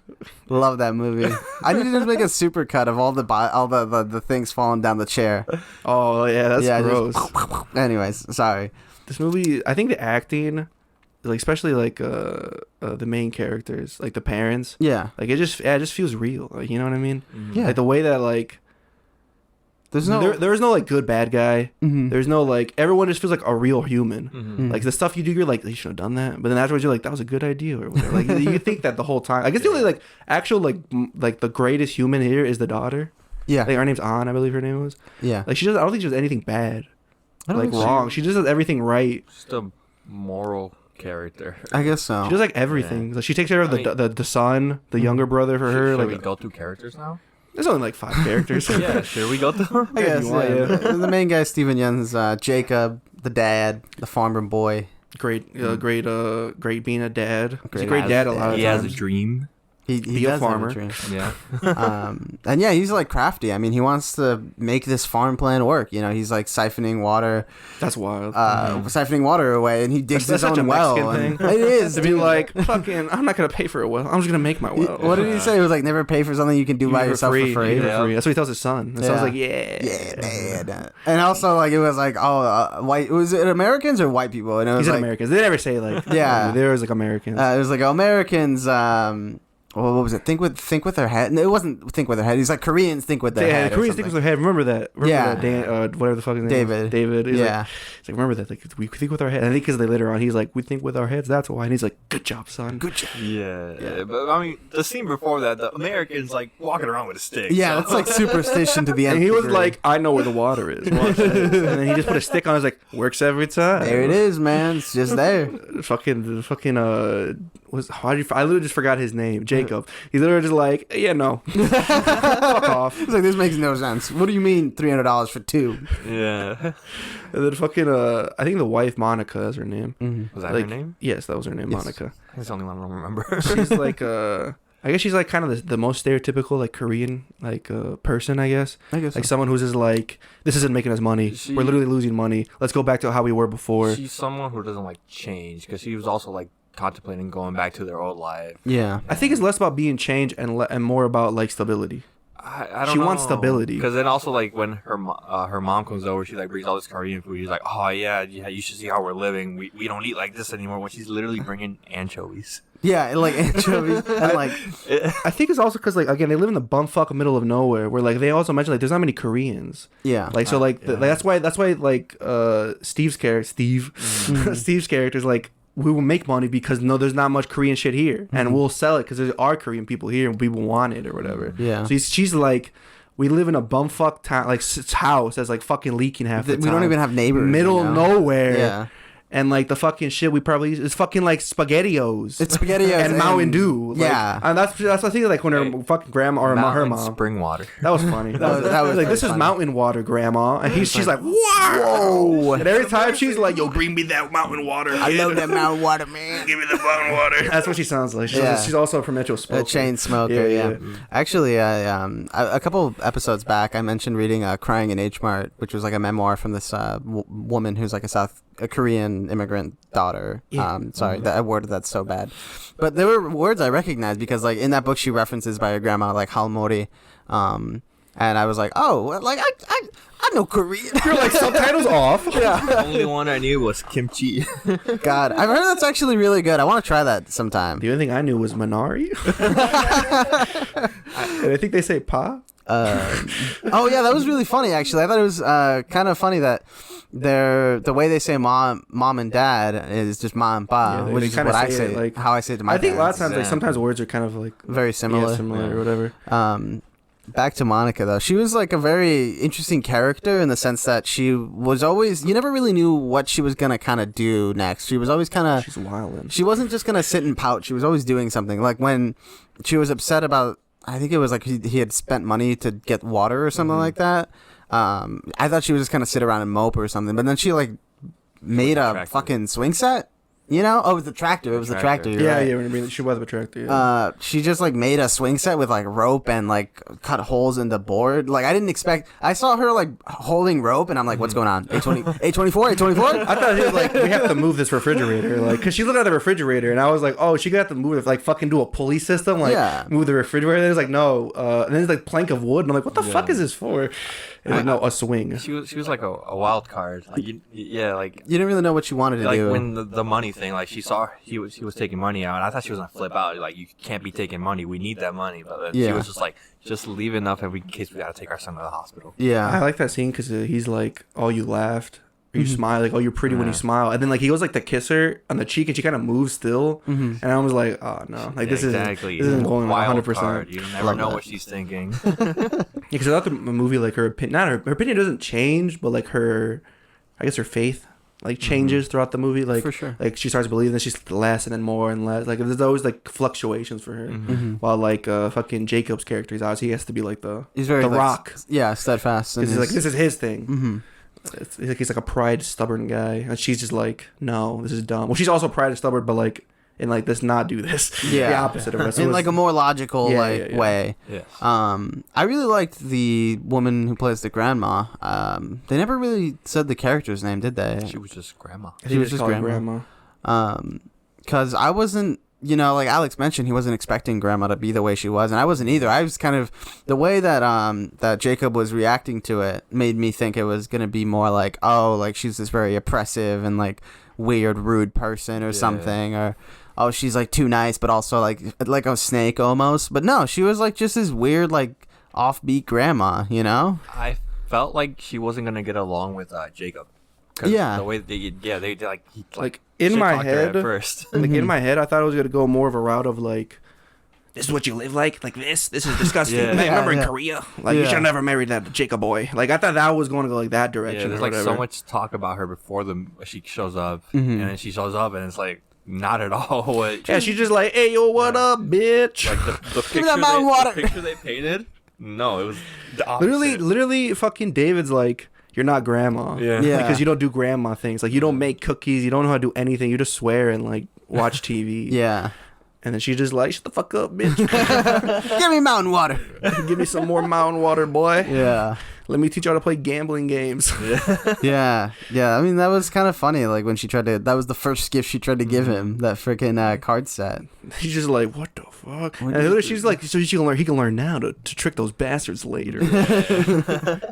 Love that movie. I need to make a super cut of all the things falling down the chair. Oh yeah, that's Yeah, gross. Anyways, sorry. This movie, I think the acting, like especially like the main characters, like the parents, Yeah. like it just feels real. Like, you know what I mean? Yeah. Like the way that like There's no. there's no like good bad guy. Mhm. There's no like everyone just feels like a real human. Mhm. Like the stuff you do, you're like you should have done that, but then afterwards you're like that was a good idea or whatever. Like you think that the whole time. I guess the only like actual like the greatest human here is the daughter. Yeah. Like her name's Ann, I believe her name was. Yeah. Like she does. I don't think she does anything bad. I don't Like think so. wrong. She just does everything right. Just a moral character. I guess so. She does like everything. Like she takes care of I mean- the son, the younger brother for her. Should we Like go through characters now? there's only like 5 characters. Yeah, should we go through? I guess. you want, Yeah. yeah. The main guy, Steven Yeun's Jacob, the dad, the farmer boy. great being a dad. He's a Great great as- dad a lot of He has a times. dream. He Be a does have farmer. dream. Yeah. And yeah, he's like crafty. I mean, he wants to make this farm plan work. You know, he's like siphoning water, That's wild. siphoning water away, and he digs That's his such own a well. Mexican and- thing. It is to be dude. like fucking. I'm not gonna pay for a well. I'm just gonna make my well. What did he say? It was like never pay for something you can do You by give it yourself for You free. give it Yeah. free. That's what he tells his son. His son's Yeah. like, yeah, Yeah, man. And also, like, it was like, white. Was it Americans or white people? And it He was said like, Americans. They never say like, Yeah. there was like Americans. it was like Americans. What was it? Think with their head. No, it wasn't think with their head. He's like Koreans think with their yeah, head. or Koreans think something. with their head. Remember that. Remember Yeah. that Dan, whatever the fuck his name David. is. David. He's Yeah. Like, he's like, remember that. Like, we think with our head. And I think because they later on, he's like, we think with our heads. That's why. And he's like, good job, son. Good job. Yeah. But I mean, the scene before that, the Americans like walking around with a stick. Yeah, so- that's like superstition to the end. And he was like, I know where the water is. Watch this. And then he just put a stick on. He's like, works every time. there it is, man. It's just there. Fucking I literally just forgot his name. Jacob. He's literally just like, yeah, no. Fuck off. It's like, this makes no sense. What do you mean $300 for 2? Yeah. And then fucking I think the wife Monica is her name. Was that Like, her name? Yes, that was her name, Yes. Monica. That's the only one I don't remember. She's like I guess she's like kind of the most stereotypical like Korean like person, I guess. I guess Like so. someone who's just like, this isn't making us money. We're literally losing money. Let's go back to how we were before. She's someone who doesn't like change because she was also like contemplating going back to their old life. Yeah. I think it's less about being changed and more about like stability. I don't She know. wants stability. Because then also like when her mom comes over, she like brings all this Korean food. She's like, oh yeah, you should see how we're living. We don't eat like this anymore. When she's literally bringing anchovies. Yeah, like anchovies. And like, I think it's also because like again they live in the bumfuck middle of nowhere where like they also mention like there's not many Koreans. yeah. Like so like that's why like Steve's character Steve's character is like we will make money because no there's not much Korean shit here and we'll sell it because there are Korean people here and people want it or whatever. Yeah. So she's like we live in a bumfuck town like house that's like fucking leaking half the we time. don't even have neighbors. middle you of know? nowhere. Yeah. And like the fucking shit we probably use is fucking like SpaghettiOs. It's SpaghettiOs and Mountain Dew. Like, yeah. and that's what I think like when her fucking grandma or her Mountain mom. spring water. That was funny. That was like very this is funny. mountain water, grandma, and she's like whoa. And every time she's like, yo, bring me that mountain water. I love that mountain water, man. Give me the mountain water. That's what she sounds like. Yeah. She's also a perpetual smoker. A chain smoker, yeah. Actually, a couple episodes back, I mentioned reading "Crying in H Mart," which was like a memoir from this woman who's like a Korean immigrant daughter. Yeah. Sorry, I worded that so bad, but there were words I recognized because like in that book she references by her grandma like halmori, And I was like, oh, like I know Korean. You're like, subtitles off. Yeah. The only one I knew was kimchi. God, I've heard that's actually really good. I want to try that sometime. The only thing I knew was Minari. And I think they say pa. Oh yeah, that was really funny actually. I thought it was kind of funny that the way they say mom and dad is just ma and pa, Yeah, which they is kinda what I say say, it like- how I say it to my I think a lot of parents. times, like, sometimes words are kind of like Very similar. similar or whatever. Back to Monica though, she was like a very interesting character in the sense that she was always, you never really knew what she was gonna kind of do next. She was always kind of, She's wildin'. she wasn't just gonna sit and pout. She was always doing something. Like when she was upset about, I think it was like he had spent money to get water or something like that. I thought she was just gonna sit around and mope or something, but then she like made a Tractor. fucking swing set. You know? Oh, it was the tractor. It was the tractor. You're Yeah, right. yeah. When she was a tractor. Yeah. She just like made a swing set with like rope and like cut holes in the board. Like I didn't expect. I saw her like holding rope and I'm like, what's going on? 824. I thought he was like, we have to move this refrigerator, like, cause she looked at the refrigerator, and I was like, oh, she got to move it, like, fucking do a pulley system, like, Yeah. move the refrigerator. There's like, no, and then there's like plank of wood, and I'm like, what the fuck is this for? And like, no, a swing. She was like a wild card. Like like You didn't really know what you wanted to like do. when the money thing, like she saw he was taking money out, and I thought she was gonna flip out. Like, you can't be taking money. We need that money. But then she Yeah. was just like, just leave enough in case we gotta take our son to the hospital. I Yeah. like that scene because he's like, oh, you laughed. Or you smile, like, oh, you're pretty when you Yeah. smile, and then like he goes like to kiss her on the cheek, and she kind of moves still, and I was like, oh no, like this exactly. isn't going like Wild 100%. card. You never Love know that. what she's thinking. Yeah, because I thought the movie, like, her opinion, not her opinion doesn't change, but like her, I guess her faith like changes throughout the movie. Like, For sure. like she starts believing, then she's less and then more and less. Like there's always like fluctuations for her. While like fucking Jacob's character, he's obviously he has to be like He's very the like, rock. Yeah, steadfast. Because he's like, this is his thing. Mm-hmm. He's like a pride stubborn guy, and she's just like, no, this is dumb. Well, she's also pride and stubborn, but like, and like, let's not do this. Yeah. The opposite of us. In like a more logical Yeah, like yeah, yeah. way. Yes. I really liked the woman who plays the grandma. They never really said the character's name, did they? She was just grandma. She was just call her grandma. Because I wasn't, you know, like Alex mentioned, he wasn't expecting grandma to be the way she was, and I wasn't either. I was kind of, the way that that Jacob was reacting to it made me think it was gonna be more like, oh, like she's this very oppressive and like weird, rude person or something, or oh, she's like too nice, but also like a snake almost. But no, she was like just this weird, like offbeat grandma, you know? I felt like she wasn't gonna get along with Jacob. 'Cause Yeah. The way they like he Like in my shit-talked her head, at first. like in my head, I thought it was gonna go more of a route of like, this is what you live like this. This is disgusting. Yeah. Man, remember in Yeah. Korea, like you Yeah. should have never married that Jacob boy. Like I thought that was going to go like that Yeah, direction. there's or like whatever. so much talk about her before she shows up, and then she shows up, and it's like not at all what. Yeah, she's just like, hey yo, what up, bitch? like the me that picture mountain water. the picture they painted. No, it was the opposite. literally, fucking David's like, you're not grandma. Yeah. Yeah. Because you don't do grandma things. Like you don't make cookies. You don't know how to do anything. You just swear and like watch TV. Yeah. And then she's just like, shut the fuck up, bitch. Give me mountain water. Give me some more mountain water, boy. Yeah. Let me teach you how to play gambling games. Yeah, I mean, that was kind of funny. Like when she tried to, that was the first gift she tried to give him, that freaking card set. He's just like, what the fuck? What And is she's like, so he can learn now to trick those bastards later.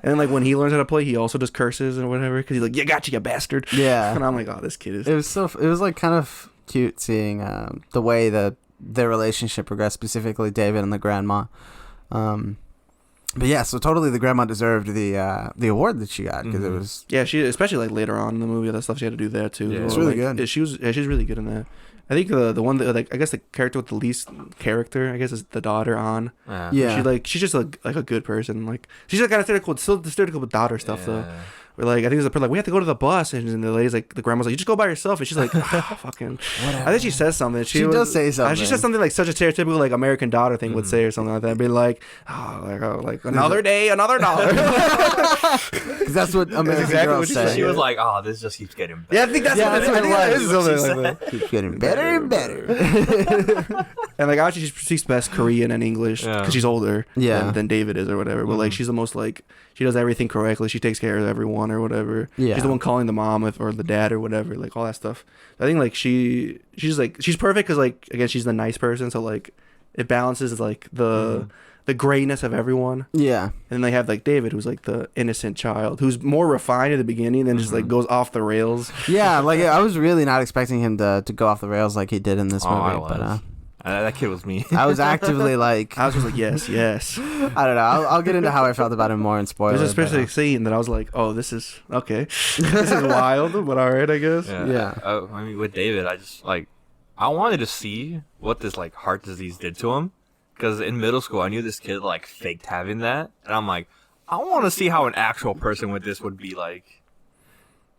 And like when he learns how to play, he also just curses and whatever because he's like, you gotcha, you bastard. Yeah. And I'm like, oh, this kid is. It was like kind of cute seeing the way that their relationship progressed, specifically David and the grandma. But yeah, so totally the grandma deserved the award that she got because it was. Yeah, she especially like later on in the movie, that stuff she had to do there too. Yeah. Well, It's really like, good. She's really good in that. I think the one that like I guess the character with the least character I guess is the daughter on. Yeah. She's just like a good person. Like she's like kind of stereotypical with daughter stuff though. Where like I think there's a part like we have to go to the bus and the lady's like the grandma's like you just go by yourself and she's like fucking. I think she says something. She does say something. She says something like such a stereotypical like American daughter thing would say or something like that. Be like like another day, another dollar. Because that's what American exactly girls what she say. said. She was like, "Oh, this just keeps getting better." Yeah, I think that's Yeah, what that's what it it is. was. Something like that. Keeps getting better and better. And like obviously she speaks best Korean and English because Yeah. she's older Yeah. than David is or whatever. But like she's the most like she does everything correctly. She takes care of everyone or whatever. Yeah. She's the one calling the mom or the dad or whatever. Like all that stuff. I think like she's perfect because like again she's the nice person. So like it balances like the the grayness of everyone. Yeah. And then they have like David, who's like the innocent child, who's more refined at the beginning, then just like goes off the rails. Yeah, like I was really not expecting him to go off the rails like he did in this movie. I was. That kid was me. I was actively like, I was just like, yes. I don't know. I'll get into how I felt about him more in spoilers. There's a specific scene that I was like, oh, this is okay. This is wild, but all right, I guess. Yeah. I mean, with David, I just like, I wanted to see what this like heart disease did to him, because in middle school I knew this kid like faked having that, and I'm like, I want to see how an actual person with this would be like.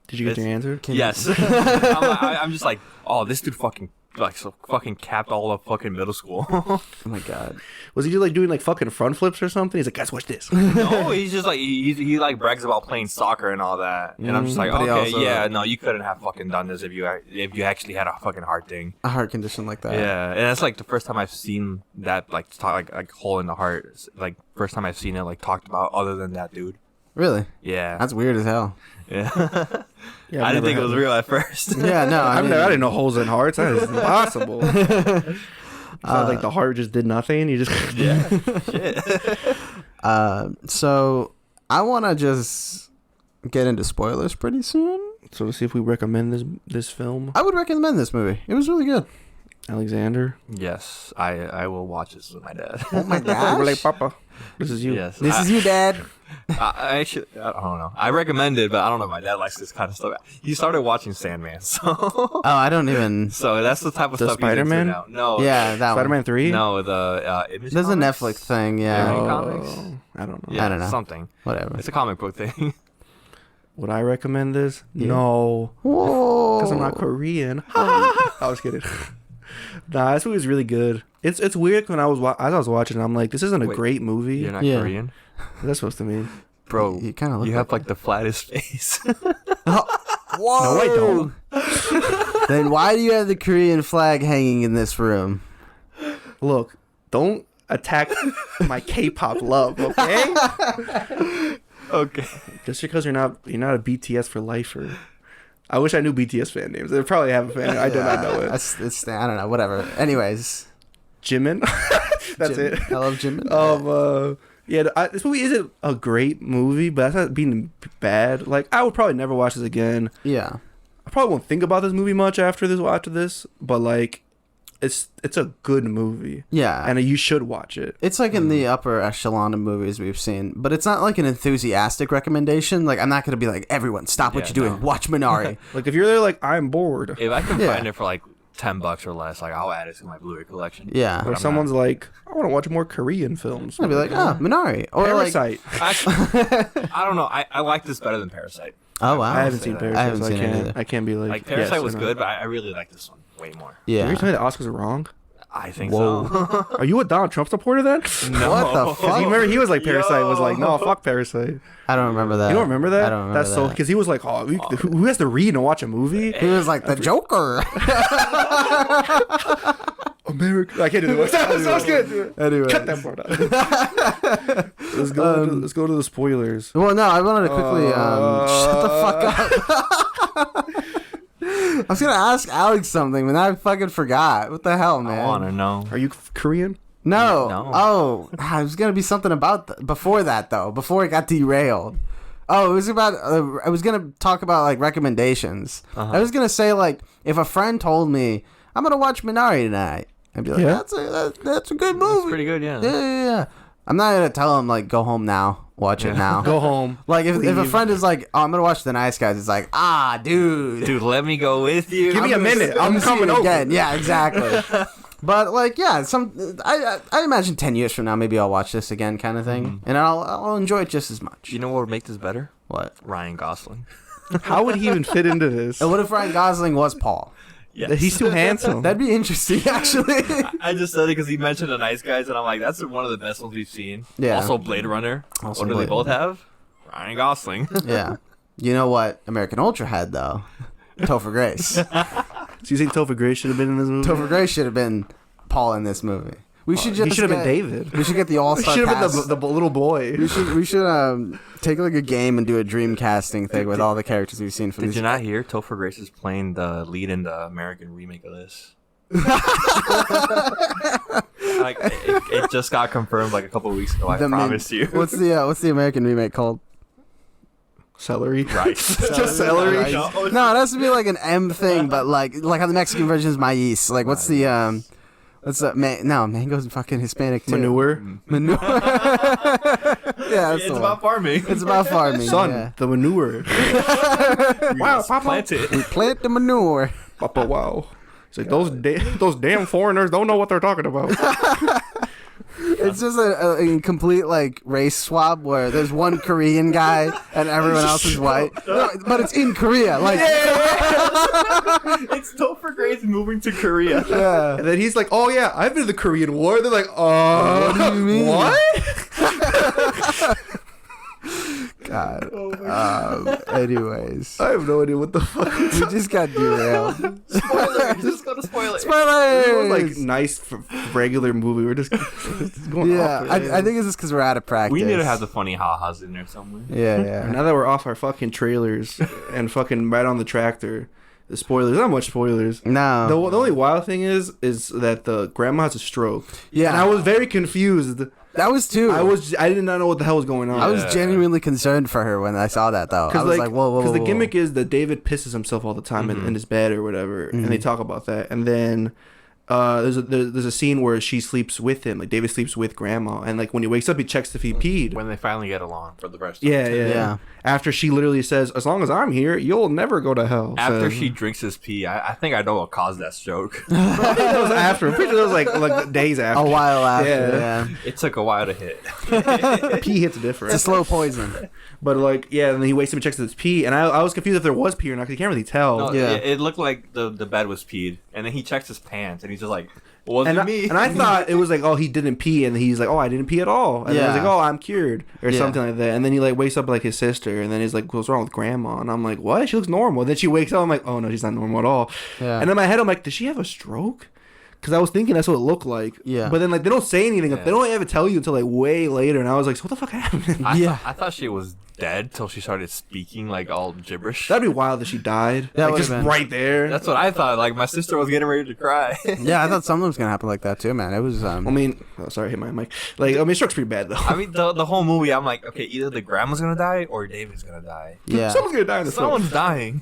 Did you get your answer? Yes. I'm just like, oh, this dude fucking capped all of fucking middle school. Oh my god. Was he like doing like fucking front flips or something? He's like, guys, watch this. No, he's just like he like brags about playing soccer and all that, and I'm just like, But he okay, also- yeah, no, you couldn't have fucking done this if you actually had a fucking heart thing. A heart condition like that. Yeah, and that's like the first time I've seen that like like hole in the heart. It's, like first time I've seen it like talked about other than that dude. Really? Yeah. That's weird as hell. Yeah. Yeah, I I've didn't think it never was had- real at first. Yeah, no. I didn't know holes in hearts. That is impossible. It's not like the heart just did nothing. You just Yeah. Shit. So I want to just get into spoilers pretty soon. So to see if we recommend this film, I would recommend this movie. It was really good. Alexander. Yes, I will watch this with my dad. Oh my We're like, gosh. Papa, this is you. Yes. This is you, Dad. I don't know. I recommend it, but I don't know if my dad likes this kind of stuff. He started watching Sandman, so Oh, I don't even. so that's the type of The stuff he's into Spider-Man? now. No, Yeah, that Spider-Man one. 3. no, the Image There's a Comics? Netflix thing. Yeah. Image Comics? I don't know. Yeah, I don't know. something. Whatever. It's a comic book thing. Would I recommend this? Yeah. No, Whoa. because I'm not Korean. I was kidding. Nah, this movie's really good. It's weird when as I was watching it, I'm like, this isn't a Wait, great movie. You're not Yeah. Korean, What's that supposed to mean? bro. You kind of look. You have like the flattest face. Whoa. No, I don't. Then why do you have the Korean flag hanging in this room? Look, don't attack my K-pop love, okay? Okay. Just because you're not a BTS for lifer. I wish I knew BTS fan names. They probably have a fan. I do not know it. I don't know. Whatever. Anyways, Jimin. That's Jim. it. I love Jimin. Yeah, this movie isn't a great movie, but that's not being bad. Like, I would probably never watch this again. Yeah. I probably won't think about this movie much after this, but like, it's a good movie, Yeah. and you should watch it. It's like in the upper echelon of movies we've seen, but it's not like an enthusiastic recommendation. Like, I'm not going to be like, everyone, stop what Yeah, you're doing. no. Watch Minari. Like, if you're there, like, I'm bored, If I can Yeah. find it for like $10 or less, like I'll add it to my Blu-ray collection. Yeah. But or I'm someone's like, I want to watch more Korean films. I'd be like, oh, Minari. Or Parasite. Actually, I don't know. I like this better than Parasite. Oh, wow. I haven't say seen that. Parasite. I haven't so seen it either. I can't be like. Like Parasite yes or was no. good, but I really like this one way more. Yeah. You're telling me the Oscars are wrong? I think Whoa. so. Are you a Donald Trump supporter then? No. What the fuck? You remember he was like Parasite was like, no, Yo. fuck Parasite. I don't remember that. You don't remember that? I don't remember That's so that. because he was like, oh, who has to read and watch a movie? He was like the Joker. America. I can't do the That sounds good. Anyway. Cut that part out. Let's go to the spoilers. Well, no, I wanted to quickly shut the fuck up. I was gonna ask Alex something, but I fucking forgot. What the hell, man? I want to know. Are you Korean? No. No. Oh, it was gonna be something about before that though. Before it got derailed. Oh, it was about. I was gonna talk about like recommendations. I was gonna say like if a friend told me I'm gonna watch Minari tonight, I'd be like, Yeah. that's a good movie. It's pretty good, yeah. Yeah. I'm not gonna tell him like go home now, watch it now. Go home. Like if a Leave. friend is like, oh, I'm gonna watch The Nice Guys, it's like, dude. Dude, let me go with you. Give me a minute. I'm gonna see coming it over. again. Yeah, exactly. But like, yeah, I imagine 10 years from now, maybe I'll watch this again, kind of thing, and I'll enjoy it just as much. You know what would make this better? What? Ryan Gosling. How would he even fit into this? And what if Ryan Gosling was Paul? Yes. He's too handsome. That'd be interesting, actually. I just said it because he mentioned The Nice Guys, and I'm like, that's one of the best ones we've seen. Yeah. Also, Blade Runner. Also What do they Blade both have? Ryan Gosling. Yeah. You know what American Ultra had though? Topher Grace. So you think Topher Grace should have been in this movie? Topher Grace should have been Paul in this movie. We should just He should have been get- David. We should get the He all-star should have cast. been the little boy. We should take like a game and do a dream casting thing with all the characters we've seen from Did these. you not hear Topher Grace is playing the lead in the American remake of this? I Like it just got confirmed like a couple of weeks ago. I promise you. What's the American remake called? Celery. Rice. Just celery. Rice. No, it has to be like an M thing, but like how the Mexican version is maíz. Like what's the mango's fucking Hispanic too. Manure. Manure. Yeah, It's about farming. It's about farming. Son, yeah. the manure. Wow, plant it. We plant the manure. Papa, wow. It's like those damn foreigners don't know what they're talking about. It's just a complete like race swap where there's one Korean guy and everyone else is white. No, but it's in Korea. Like It's Topher Grace moving to Korea. yeah. And then he's like, "Oh yeah, I've been to the Korean War." They're like, What do you mean? What?" God. Anyways, I have no idea what the fuck. we just got derailed. Spoilers. Just go to spoilers. It was Spoilers. like nice regular movie. We're just going Yeah, off. I think it's just because we're out of practice. We need to have the funny ha-has in there somewhere. Yeah. Now that we're off our fucking trailers and fucking right on the tractor, the spoilers. Not much spoilers. No. The only wild thing is that the grandma has a stroke. Yeah. And I was very confused. That was too. I did not know what the hell was going on. I was genuinely concerned for her when I saw that, though. I was like, whoa. Because the gimmick is that David pisses himself all the time in his bed or whatever, and they talk about that. And then there's a scene where she sleeps with him, like David sleeps with grandma, and like when he wakes up, he checks if he peed. When they finally get along for the rest of Yeah. After she literally says, "As long as I'm here, you'll never go to hell." After So- she drinks his pee, I think I know what caused that stroke. I think that was after. I'm pretty sure that was like days after. a while after. Yeah. Yeah. It took a while to hit. Pee hits It's different. a slow poison. But like, yeah, and then he wakes up and checks if it's pee, and I was confused if there was pee or not because you can't really tell. No, Yeah. it looked like the bed was peed, and then he checks his pants, and he's just like, "Wasn't And me." I thought it was like, oh, he didn't pee, and he's like, oh, I didn't pee at all, and then I was Yeah. like, oh, I'm cured or Yeah. something like that, and then he like wakes up like his sister, and then he's like, what's wrong with grandma? And I'm like, what? She looks normal. And then she wakes up, I'm like, oh no, she's not normal at all. Yeah. And in my head, I'm like, did she have a stroke? Because I was thinking that's what it looked like. Yeah. But then like they don't say anything. Yeah. They don't ever tell you until like way later, and I was like, so what the fuck happened? I thought she was dead till she started speaking like all gibberish. That'd be wild if she died. That like, would've just been. right there. That's what I thought. Like my sister was getting ready to cry. Yeah, I thought something was gonna happen like that too, man. It was. I mean, oh, sorry, I hit my mic. Like, I mean, stroke's pretan bad though. I mean, the whole movie, I'm like, okay, either the grandma's gonna die or David's gonna die. Yeah. Someone's gonna die in the film. Someone's dying.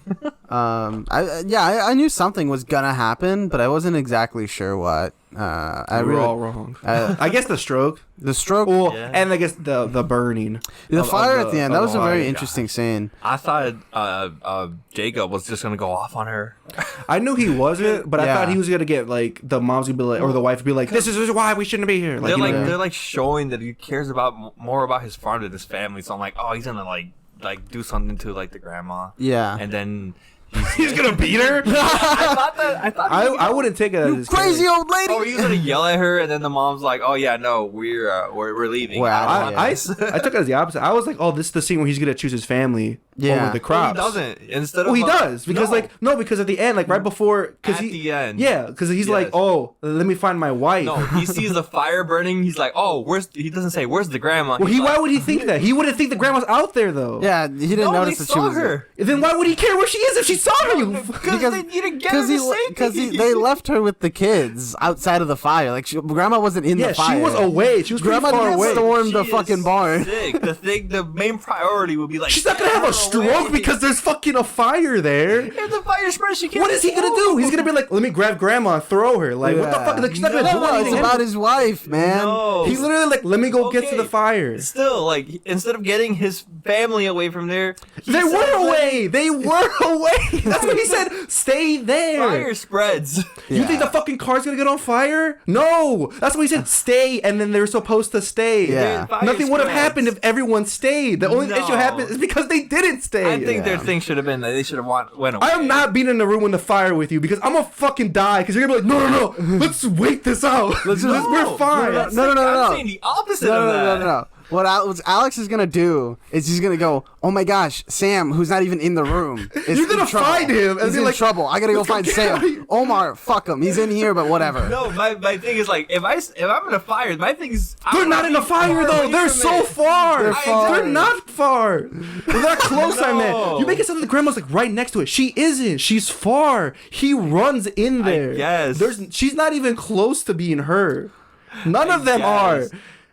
I knew something was gonna happen, but I wasn't exactly sure what. We were all wrong. I guess the stroke. The stroke. Well, Yeah. and I guess the burning. The of fire at the end. That of was a the very fire. interesting scene. I thought Jacob was just gonna go off on her. I knew he wasn't, but I Yeah. thought he was gonna get like the mom's gonna be like, or the wife would be like, "This is why we shouldn't be here." Like, they're you like know? they're like showing that he cares about more about his farm than his family. So I'm like, oh, he's gonna like do something to like the grandma. Yeah. And then he's gonna beat her. I thought I wouldn't take it as his Crazy old lady. Oh, he was gonna yell at her, and then the mom's like, "Oh yeah, no, we're leaving." We're out. I don't I want this." took it as the opposite. I was like, oh, this is the scene where he's gonna choose his family Yeah. over the Well, crops. he doesn't. Instead Well, of he does because no. because at the end, like right before, because At the end. yeah, because he's like, Yes. oh, let me find my wife. No, he sees the fire burning. He's like, "Oh, he doesn't say where's the grandma." Well, He's why like, would he think that? He wouldn't think the grandma's out there though. Yeah, he didn't No, notice they that she saw was her. Then why would he care where she is if she saw her? You Because they didn't get her to safety. because they left her with the kids outside of the fire. Like grandma wasn't in yeah, the fire. she was away. She was pretty Grandma far didn't away. storm the She fucking is barn. Sick. The main priority would be like, She's not gonna have a stroke because there's fucking a fire there. if the fire spreads, she can't. What is he gonna do? He's gonna be like, let me grab grandma and throw her. Like, what the Yeah. fuck? Like, she's not gonna do No, it's anything. about his wife, man. No. He's literally like, let me go get to Okay. the fire. Still, like, instead of getting his family away from there, They were away. They were away. That's what he said. Stay there. Fire spreads. You think the fucking car's gonna get on fire? No. That's what he said. Stay, and then they're supposed to stay. Yeah. Fire Nothing would have spreads. happened if everyone stayed. The only No. issue happened is because they didn't stay. I think their thing should have been that they should have went away. I am not being in the room in the fire with you because I'm gonna fucking die. Because you're gonna be like, no, let's wait this out. We're fine. No. I'm saying the opposite of that. No. What Alex is gonna do is he's gonna go, oh my gosh, Sam, who's not even in the room, is You're gonna in trouble. find him and He's be in like, trouble. I gotta go "Let's go find get out of here." Sam. Omar, fuck him. He's in here, but whatever. No, my thing is like if I'm in a fire, my thing is They're not in the fire though. They're so far. They're far. They're not far. They're not close. I meant. No. You make it sound like the grandma's like right next to it. She isn't. She's far. He runs in there. guess. She's not even close to being her. None of them are.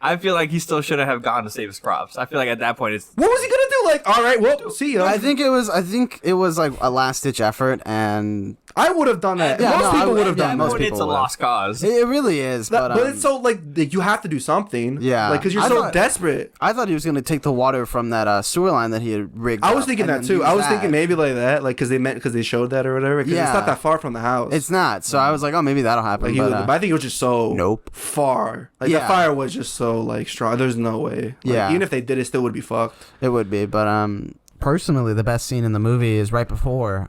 I feel like he still should have gone to save his crops. I feel like at that point it's. What was he gonna do? Like, all right, well, see ya. I think it was like a last ditch effort, and I would have done that. Yeah, Most people would have done most that. people It's a would. lost cause. it really is. But it's so like you have to do something. Yeah. Like because you're I so thought- desperate. I thought he was gonna take the water from that sewer line that he had rigged. I was up thinking and that then too. use I was that. thinking maybe like that, like because they showed that or whatever. 'Cause it's Yeah. not that far from the house. It's not. So I was like, oh, maybe that'll happen. Like but I think it was just so Nope. far. Like Yeah. the fire was just so like strong. There's no way. Like, Yeah. even if they did, it still would be fucked. It would be, but personally, the best scene in the movie is right before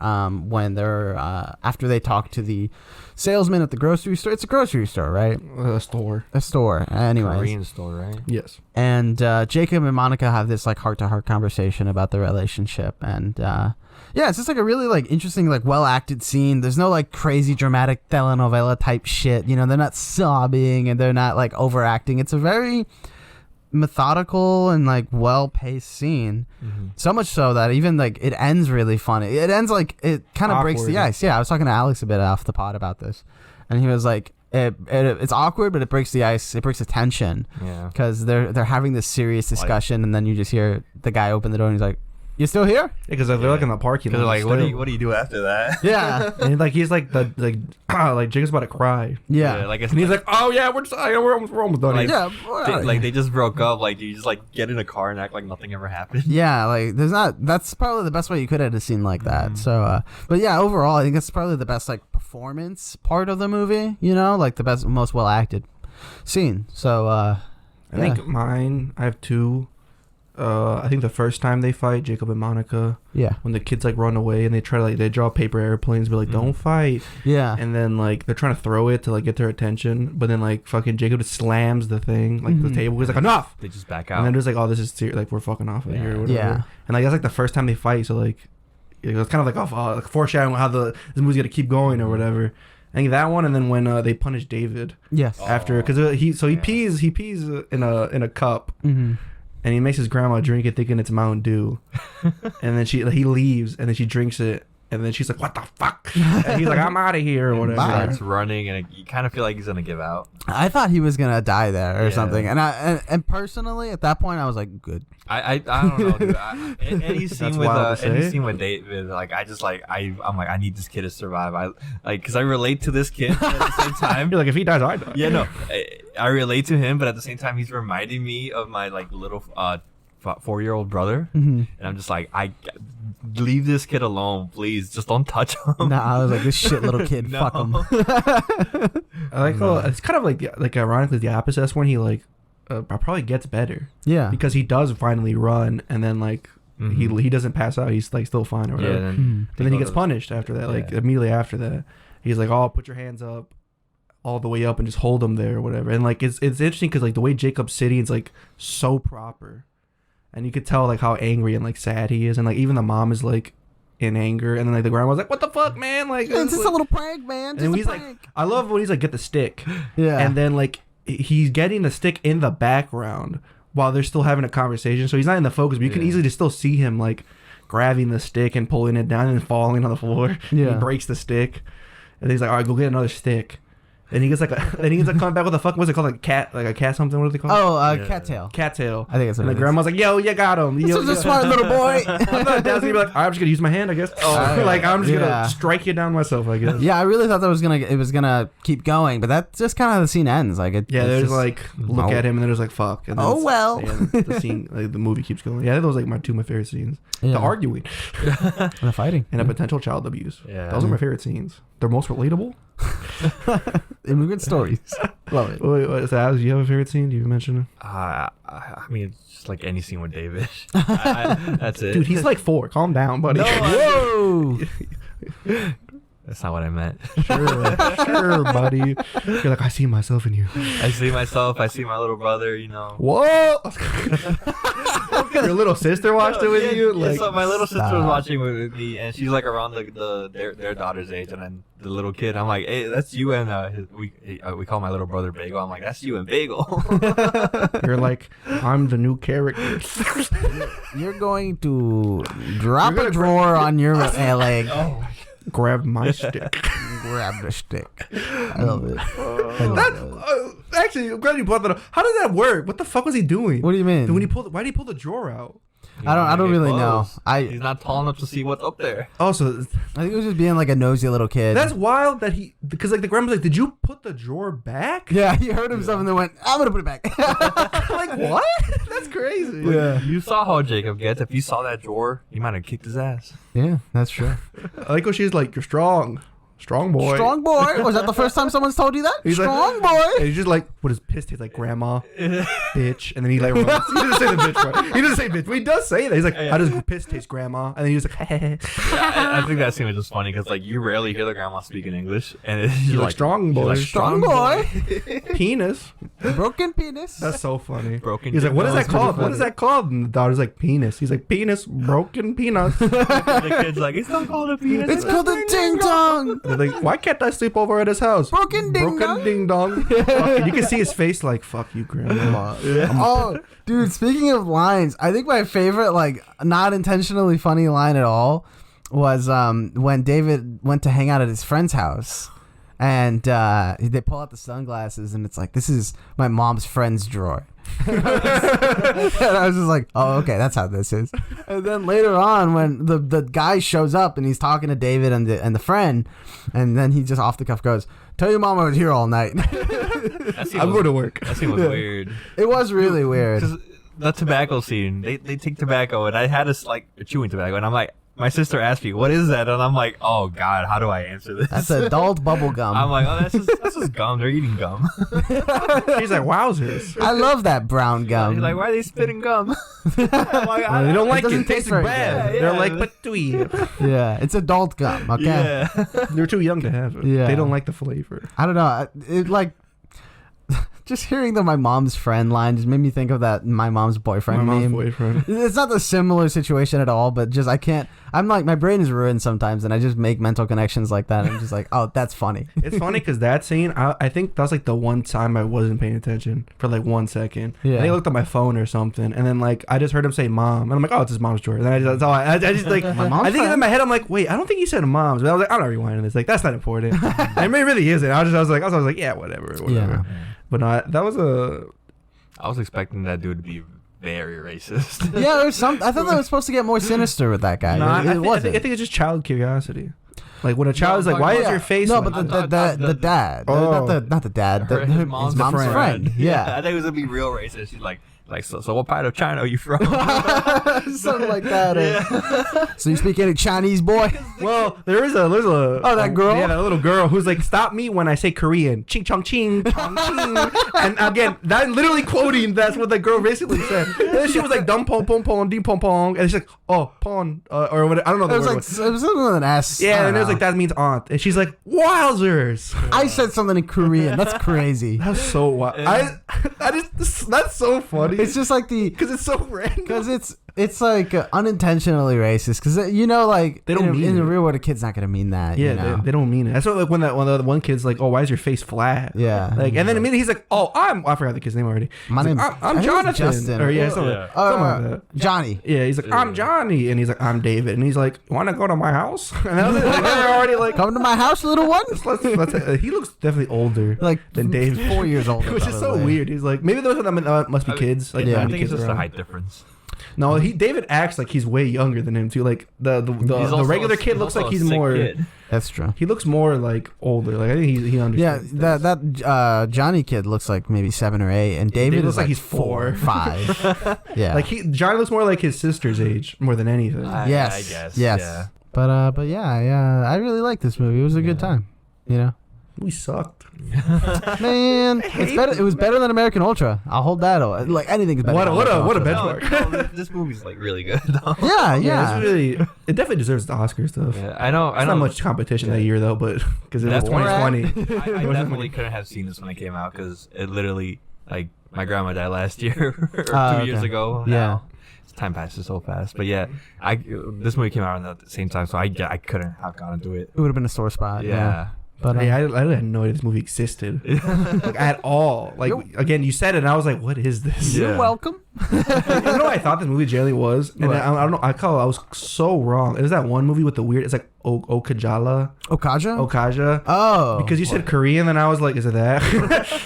when they're after they talk to the salesman at the grocery store. It's a grocery store, right? A store. A store. Anyways. Korean store, right? Yes. And Jacob and Monica have this like heart-to-heart conversation about their relationship, and yeah, it's just like a really like interesting, like well-acted scene. There's no like crazy dramatic telenovela type shit. You know, they're not sobbing and they're not like overacting. It's a very methodical and like well-paced scene. So much so that even like it ends really funny. It ends like it kind of breaks the Awkward. ice. Yeah, I was talking to Alex a bit off the pod about this, and he was like, it's awkward, but it breaks the ice. It breaks the tension. Yeah. Because they're having this serious discussion, and then you just hear the guy open the door, and he's like, "You still here?" Because they're like in the parking lot. Because like, what do you do after that? Yeah, And like he's like like Jacob's about to cry. yeah, like it's And he's like, oh yeah, we're almost done. Like- here. yeah. like they just broke up. Like you just like get in a car and act like nothing ever happened. Yeah, like there's not. That's probably the best way you could have a scene like that. So, but yeah, overall, I think that's probably the best like performance part of the movie. You know, like the best, most well acted scene. So, I yeah. think mine. I have two. I think the first time they fight, Jacob and Monica, yeah, when the kids like run away and they try to like they draw paper airplanes, but like don't fight, yeah, and then like they're trying to throw it to like get their attention, but then like fucking Jacob just slams the thing like the table. He's like enough, They just back and out. then there's like oh this is like we're fucking off of here, or whatever. Yeah. And like that's like the first time they fight, so like it was kind of like like foreshadowing how this movie's gonna keep going or whatever. I think that one, and then when they punish David yes, after because he pees in a cup. mm-hmm. And he makes his grandma drink it thinking it's Mountain Dew. And then he leaves and then she drinks it. And then she's like, what the fuck? And he's like, I'm out of here or whatever. Bye. Starts running and you kind of feel like he's gonna give out. I thought he was gonna die there or Yeah. something, and personally at that point I was like, good. I don't know, dude. Any scene That's with wild to any say. scene with David, like I'm like I need this kid to survive. I like because I relate to this kid but at the same time. You're like, if he dies, I die. Yeah, no, I relate to him, but at the same time, he's reminding me of my like little 4-year-old brother, Mm-hmm. and I'm just like, I leave this kid alone, please. Just don't touch him. Nah, I was like, this shit little kid, No. fuck him. I like how it's kind of like ironically the opposite. That's when he like probably gets better Yeah, because he does finally run and then like he doesn't pass out. He's like still fine or Yeah, whatever. then But then he gets punished after that. Like Yeah. immediately after that, he's like, "Oh, put your hands up, all the way up, and just hold them there or whatever." And like it's interesting because like the way Jacob's sitting is like so proper, and you could tell like how angry and like sad he is, and like even the mom is like in anger, and then like the grandma's like, "What the fuck, man?" Like it's just like, a little prank, man. and Just then a he's prank. like, I love when he's like, "Get the stick," yeah, and then like he's getting the stick in the background while they're still having a conversation, so he's not in the focus, but you can Yeah. easily just still see him like grabbing the stick and pulling it down and falling on the floor. Yeah. He breaks the stick, and he's like, "All right, go get another stick." And he gets like and he gets like coming back with a fuck. What's it called? Like a cat something. What are they called? Yeah. cattail. Cattail. I think it's what And the it is. grandma's like, "Yo, you got him. This Yo, was a yeah." smart little boy. I thought Dad's gonna be like, "All right, I'm just gonna use my hand, I guess." Oh, like I'm just yeah. gonna strike you down myself, I guess. Yeah, I really thought it was gonna keep going, but that's just kind of how the scene ends. Like it. Yeah, it's there's just- like look Oh. at him and then there's like fuck. And then Oh, it's- well. yeah, the scene, like, the movie keeps going. Yeah, those are like my favorite scenes. Yeah. The arguing the fighting, and a potential child abuse. Yeah. Those are my favorite scenes. They're most relatable. immigrant stories. Love it. Wait, so Alex, do you have a favorite scene? Do you mention it? I mean, it's just like any scene with David. That's it. Dude, he's like 4. Calm down, buddy. No, Whoa. That's not what I meant. sure, buddy. You're like, I see myself in you. I see myself. I see my little brother. You know. What? Your little sister watched it with you? Yeah, Like, so my little sister was stop. watching with me, and she's like around their daughter's age, and then the little kid. I'm like, hey, that's you and we call my little brother Bagel. I'm like, that's you and Bagel. you're like, I'm the new character. You're going to drop You're a gonna drawer on your leg. Oh. Grab my stick. grab the stick. I love it. Actually, I'm glad you brought that up. How did that work? What the fuck was he doing? What do you mean? Why did he pull the drawer out? I don't really know. He's not tall enough to see what's up there. Also, I think he was just being like a nosy little kid. that's wild that because like the grandma's like, did you put the drawer back? Yeah, he heard himself and then went, I'm gonna put it back. Like what? That's crazy. Yeah. You saw how Jacob gets. If you saw that drawer, you might have kicked his ass. Yeah, that's true. I like when she's like, you're strong. Strong boy. Strong boy. Was that the first time someone's told you that? He's Strong like, boy. And he's just like, what is pissed? He's like, grandma, bitch. And then he like runs. He doesn't say the bitch part. He doesn't say bitch, but he does say that. He's like, how does piss taste, grandma? And then he was like, I think that scene was just funny because like you rarely hear the grandma speak in English, and he's like, strong boy. like, Strong boy. Penis. Broken penis. That's so funny. Broken He's like, what is penis. that called? What is that called? And the daughter's like, penis. He's like, penis, broken penis. The kid's like, it's not called a penis. It's called a ding dong. They're like, why can't I sleep over at his house? Broken ding Broken ding dong. Fucking- you can see his face like, fuck you, grandma. Oh, dude, speaking of lines, I think my favorite, like, not intentionally funny line at all was when David went to hang out at his friend's house. And they pull out the sunglasses, and it's like, this is my mom's friend's drawer. And I was just like, oh, okay, that's how this is. And then later on, when the guy shows up and he's talking to David and the friend, and then he just off the cuff goes, tell your mom I was here all night. I'm going to work. That scene was weird. It was really weird. The tobacco scene. They take tobacco, and I had a chewing tobacco, and I'm like, my sister asked me, what is that? And I'm like, oh, God, how do I answer this? That's adult bubble gum. I'm like, oh, that's just gum. They're eating gum. He's like, wowzers. I love that brown gum. He's like, why are they spitting gum? I'm like, They don't like doesn't it. It taste tastes very bad. good. They're Yeah. like, but do eat it. Yeah, it's adult gum, okay? Yeah. They're too young to have it. Yeah. They don't like the flavor. I don't know. It like just hearing the my mom's friend line just made me think of that my mom's boyfriend My mom's meme. boyfriend. It's not the similar situation at all, but just I can't. I'm like my brain is ruined sometimes, and I just make mental connections like that. And I'm just like, oh, that's funny. It's funny because that scene, I think that's like the one time I wasn't paying attention for like 1 second. Yeah. And I looked at my phone or something, and then like I just heard him say "mom," and I'm like, oh, it's his mom's drawer. And then that's all. I just like My mom's I think friend. in my head I'm like, wait, I don't think he said mom's. But I was like, I'm not rewinding this. Like that's not important. And it really isn't. I was like, yeah, whatever. Yeah. But no, that was a. I was expecting that dude to be very racist. Yeah, there's some. I thought that was supposed to get more sinister with that guy. No, it I wasn't. think it's just child curiosity. Like when a child is like, I'm why talking is about- your face? No, like but that? the dad, Oh. not the dad, His mom's friend. Yeah. I think it was gonna be real racist. She's like so what part of China are you from? Something like that. So you speak any Chinese, boy? Well, there's a Oh, that girl? Yeah, that little girl who's like, stop me when I say Korean. Ching chong ching chong ching. And again, that literally quoting that's what the girl basically said. And then she was like dum pong pong pong ding pong pong, and she's like, oh pong or what, I don't know the It was word. like it was something with an S. I Yeah, don't and it was know. like that means aunt, and she's like, wowzers. I said something in Korean. That's crazy. That's so wild. That's so funny. It's just like the because it's so random. because it's like unintentionally racist because you know like They don't in, mean in the it. real world a kid's not gonna mean that. Yeah, you know? they don't mean it. That's what like when the one kid's like, oh, why is your face flat? Yeah. Like, and then immediately he's like, oh, I forgot the kid's name already. My He's name- like, I I'm think it was Jonathan. Justin. Or yeah, Yeah. something, Yeah. something like that. Johnny. Yeah, he's like, I'm Johnny, and he's like, I'm David, and he's like, want to go to my house? And I was like, they're already like, Come to my house, little one. he looks definitely older Like than David, 4 years old, which is so probably. weird. He's like, maybe those of them must be kids. Like, Yeah. I many think it's kids just a around. height difference. No, David acts like he's way younger than him too. Like the He's also regular a- kid looks also like a he's sick more. kid. That's true. He looks more like older. Like I think he Yeah, understands. that Johnny kid looks like maybe 7 or 8, and David looks is like like he's 4. 5. Yeah, Like Johnny looks more like his sister's age more than anything. yes, I guess. yes. Yeah. But yeah, I really like this movie. It was a good time. You know, We sucked. man, it's better. It was better than American Ultra. I'll hold that. Like anything is better. What than a American benchmark. Ultra. No, this movie's like really good though. Yeah, Yeah, yeah. it's really. It definitely deserves the Oscar stuff. Yeah, I know. It's not much competition that year though, but because it was That's where 2020. I definitely couldn't have seen this when it came out because it literally like my grandma died last year or 2 years okay. ago. Yeah. Now, time passes so fast. But yeah, this movie came out at the same time, so I couldn't have gone into it. It would have been a sore spot. Yeah. But Hey, I had no idea this movie existed like at all. Like again, you said it, and I was like, "What is this?" Yeah. you're welcome. You know what I thought this movie generally was? And I don't know. I was so wrong. It was that one movie with the weird. It's like Okajala. Okaja. Oh, because you said Korean, then I was like, is it that?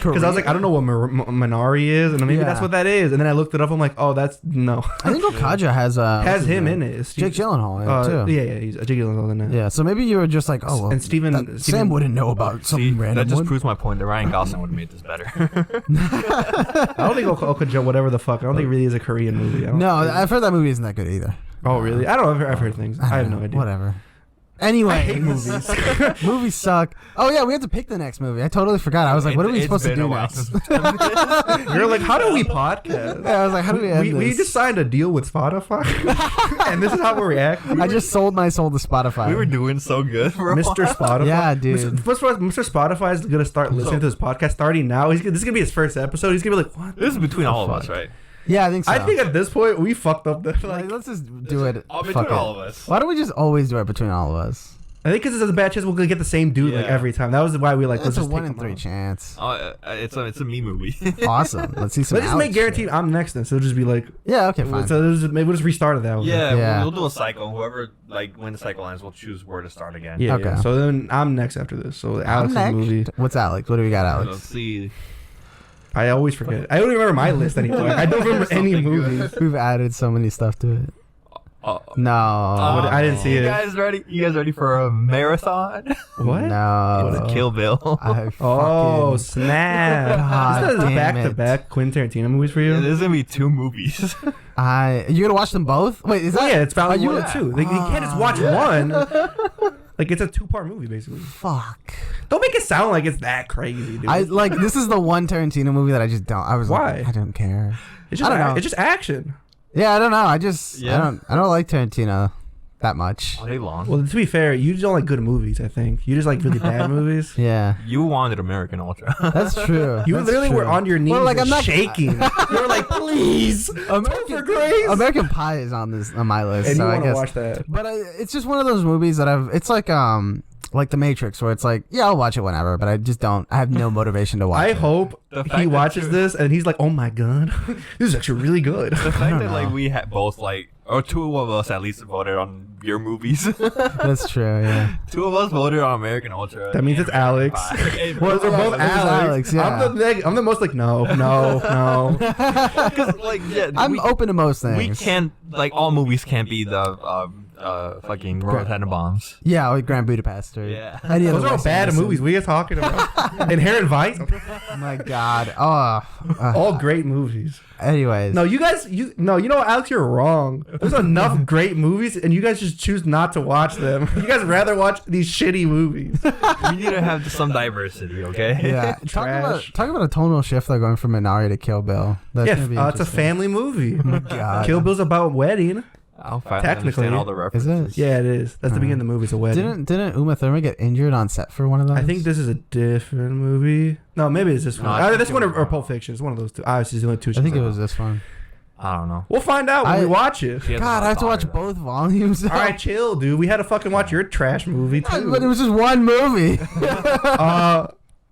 Because I was like, I don't know what Minari is, and maybe that's what that is. And then I looked it up. I'm like, oh, that's no. I think Okaja has him in it. Jake Gyllenhaal in it too. Yeah, he's Jake Gyllenhaal in it. Yeah, so maybe you were just like, oh, well, and Steven Sam wouldn't know about something random. That just proves my point that Ryan Gosling would have made this better. I don't think Okajala, whatever the fuck. I don't think it really is a Korean movie. I've heard that movie isn't that good either. Oh, really? I don't know. I've heard things. I have no idea. Whatever. Anyway, I hate movies. Movies suck. Oh yeah, we have to pick the next movie. I totally forgot. I was like, what are we supposed to do next? You're like, how do we podcast? Yeah, I was like, how do we end this? We just signed a deal with Spotify, and this is how we're reacting. I just sold my soul to Spotify. We were doing so good for Mr. Spotify. Yeah, dude. Mr. Spotify is gonna start listening to this podcast starting now. This is gonna be his first episode. He's gonna be like, what? This is between all of us, right? Yeah, I think so. I think at this point we fucked up. Let's just do it. Between all of us. Why don't we just always do it between all of us? I think because there's a bad chance we're gonna get the same dude like every time. That was why we like. It's let's a just 1 in 3 chance. It's a me movie. Awesome. Let's see some. Let's just make guaranteed I'm next then. So it'll just be like. Yeah. Okay. Fine. So maybe we'll just restart it that way. Yeah. We'll do a cycle. Whoever when the cycle ends, we'll choose where to start again. Yeah. Okay. Yeah. So then I'm next after this. So Alex's movie. What's Alex? What do we got, Alex? Let's see. I always forget. I don't even remember my list anymore. I don't remember any movies. We've added so many stuff to it. No, I didn't see it. You guys ready for a marathon? What? No. Kill Bill. Oh snap! God This is damn back-to-back Quentin Tarantino movies for you. There's gonna be 2 movies. You gonna watch them both? Wait, is that? Yeah, it's about 1 and 2. Like, you can't just watch one. Like, it's a 2-part movie basically. Fuck. Don't make it sound like it's that crazy, dude. This is the one Tarantino movie that I just don't. I was Why? like, I don't care. It's just I don't know. It's just action. Yeah, I don't know. I don't like Tarantino that much. All day long. Well, to be fair, you just don't like good movies. I think you just like really bad movies. Yeah, You wanted American Ultra. that's true. You That's literally true. were on your knees, Well, like, I'm not shaking. You were like, please, Topher Grace. American Pie is on my list, And so you I want to guess. watch that? But it's just one of those movies that it's like The Matrix, where it's like, yeah, I'll watch it whenever, but I just don't. I have no motivation to watch I it. hope The fact he that watches this and he's like, oh my god, this is actually really good. The fact that know. we had both or 2 of us at least voted on your movies. That's true. Yeah. 2 of us voted on American Ultra. That means it's Alex. Well, They're both Alex. yeah. I'm the most like no. I'm open to most things. We can't all movies can't be the fucking Royal Tenenbaums. Yeah, like Grand Budapest or any Those other are all Wes bad Anderson. movies. We are talking about Inherent Vice. Oh my god. All great movies. Anyways. No, you guys. You know what, Alex? You're wrong. There's enough great movies, and you guys just choose not to watch them. You guys rather watch these shitty movies. We need to have some diversity, okay? Yeah. Talk about a tonal shift though, going from Minari to Kill Bill. That's gonna be it's a interesting. family movie. Oh my god. Kill Bill's about wedding. I'll finally Technically. understand all the references. Is it? Yeah, it is. That's the beginning of the movie. It's a wedding. Didn't Uma Thurman get injured on set for one of those? I think this is a different movie. No, maybe it's this No, one. I think This it one was or Pulp Fiction. It's one of those two. Obviously, the only two. I think it was this one. I don't know. We'll find out when we watch it. She has God, a I have to watch daughter, though. both volumes. All right, chill, dude. We had to fucking watch your trash movie too. But it was just one movie.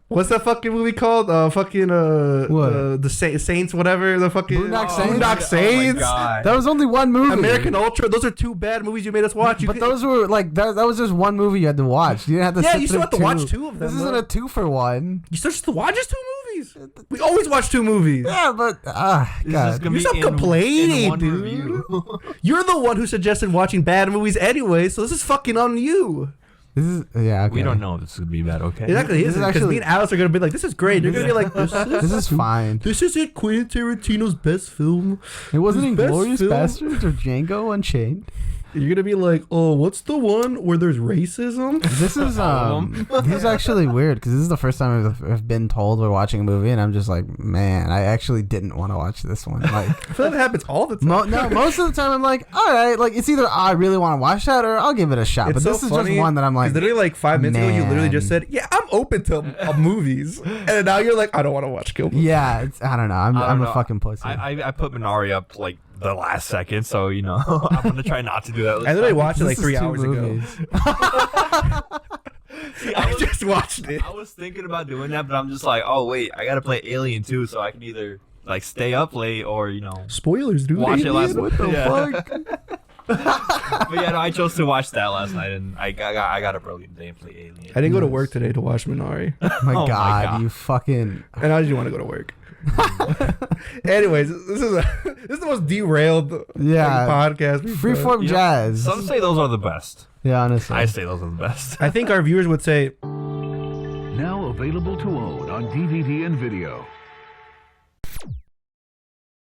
What's that fucking movie called? What? The Saints, whatever. The fucking Boondock Saints? Boondock Saints. Oh my God. That was only one movie. American Ultra. Those are 2 bad movies you made us watch. But those were like that was just one movie you had to watch. You didn't have to. Yeah, sit you still through have to watch 2 of them. This isn't a 2-for-1. You still just watch just 2 movies. We always watch 2 movies. Yeah, but This is God. gonna You be stop in complaining, one dude. review. You're the one who suggested watching bad movies anyway, so this is fucking on you. This is Okay. We don't know if this is gonna be bad, okay? Exactly. This is Because actually- me and Alex are gonna be like, "This is great." You're gonna be like, This is fine. This isn't Quentin Tarantino's best film." It wasn't His best Inglourious film- Bastards or Django Unchained. You're gonna be like, "Oh, what's the one where there's racism?" This is this is actually weird because this is the first time I've been told we're watching a movie and I'm just like, man, I actually didn't want to watch this one. Like, I feel like that happens all the time. most of the time I'm like, all right, like it's either I really want to watch that or I'll give it a shot. It's But so this is funny, just one that I'm 'cause like, literally like 5 minutes ago, you literally just man. said, "Yeah, I'm open to movies," and now you're like, "I don't want to watch Kill Bill." yeah, I don't know. I'm I don't a know. fucking pussy. I put Minari up like the last second, so I'm gonna try not to do that. I literally watched it like This is 3 two hours movies. ago. I just watched it. I was thinking about doing that, but I'm just like, oh wait, I gotta play Alien 2, so I can either like stay up late or Spoilers, dude. watch it last. What the fuck? But yeah, no, I chose to watch that last night, and I got up early today and play Alien. I didn't go to work today to watch Minari, My Oh my God, God. you fucking. and I didn't want to go to work. Anyways, this is the most derailed Yeah. podcast. we've done. Freeform jazz. Some say those are the best. Yeah, honestly. I say those are the best. I think our viewers would say Now available to own on DVD and video.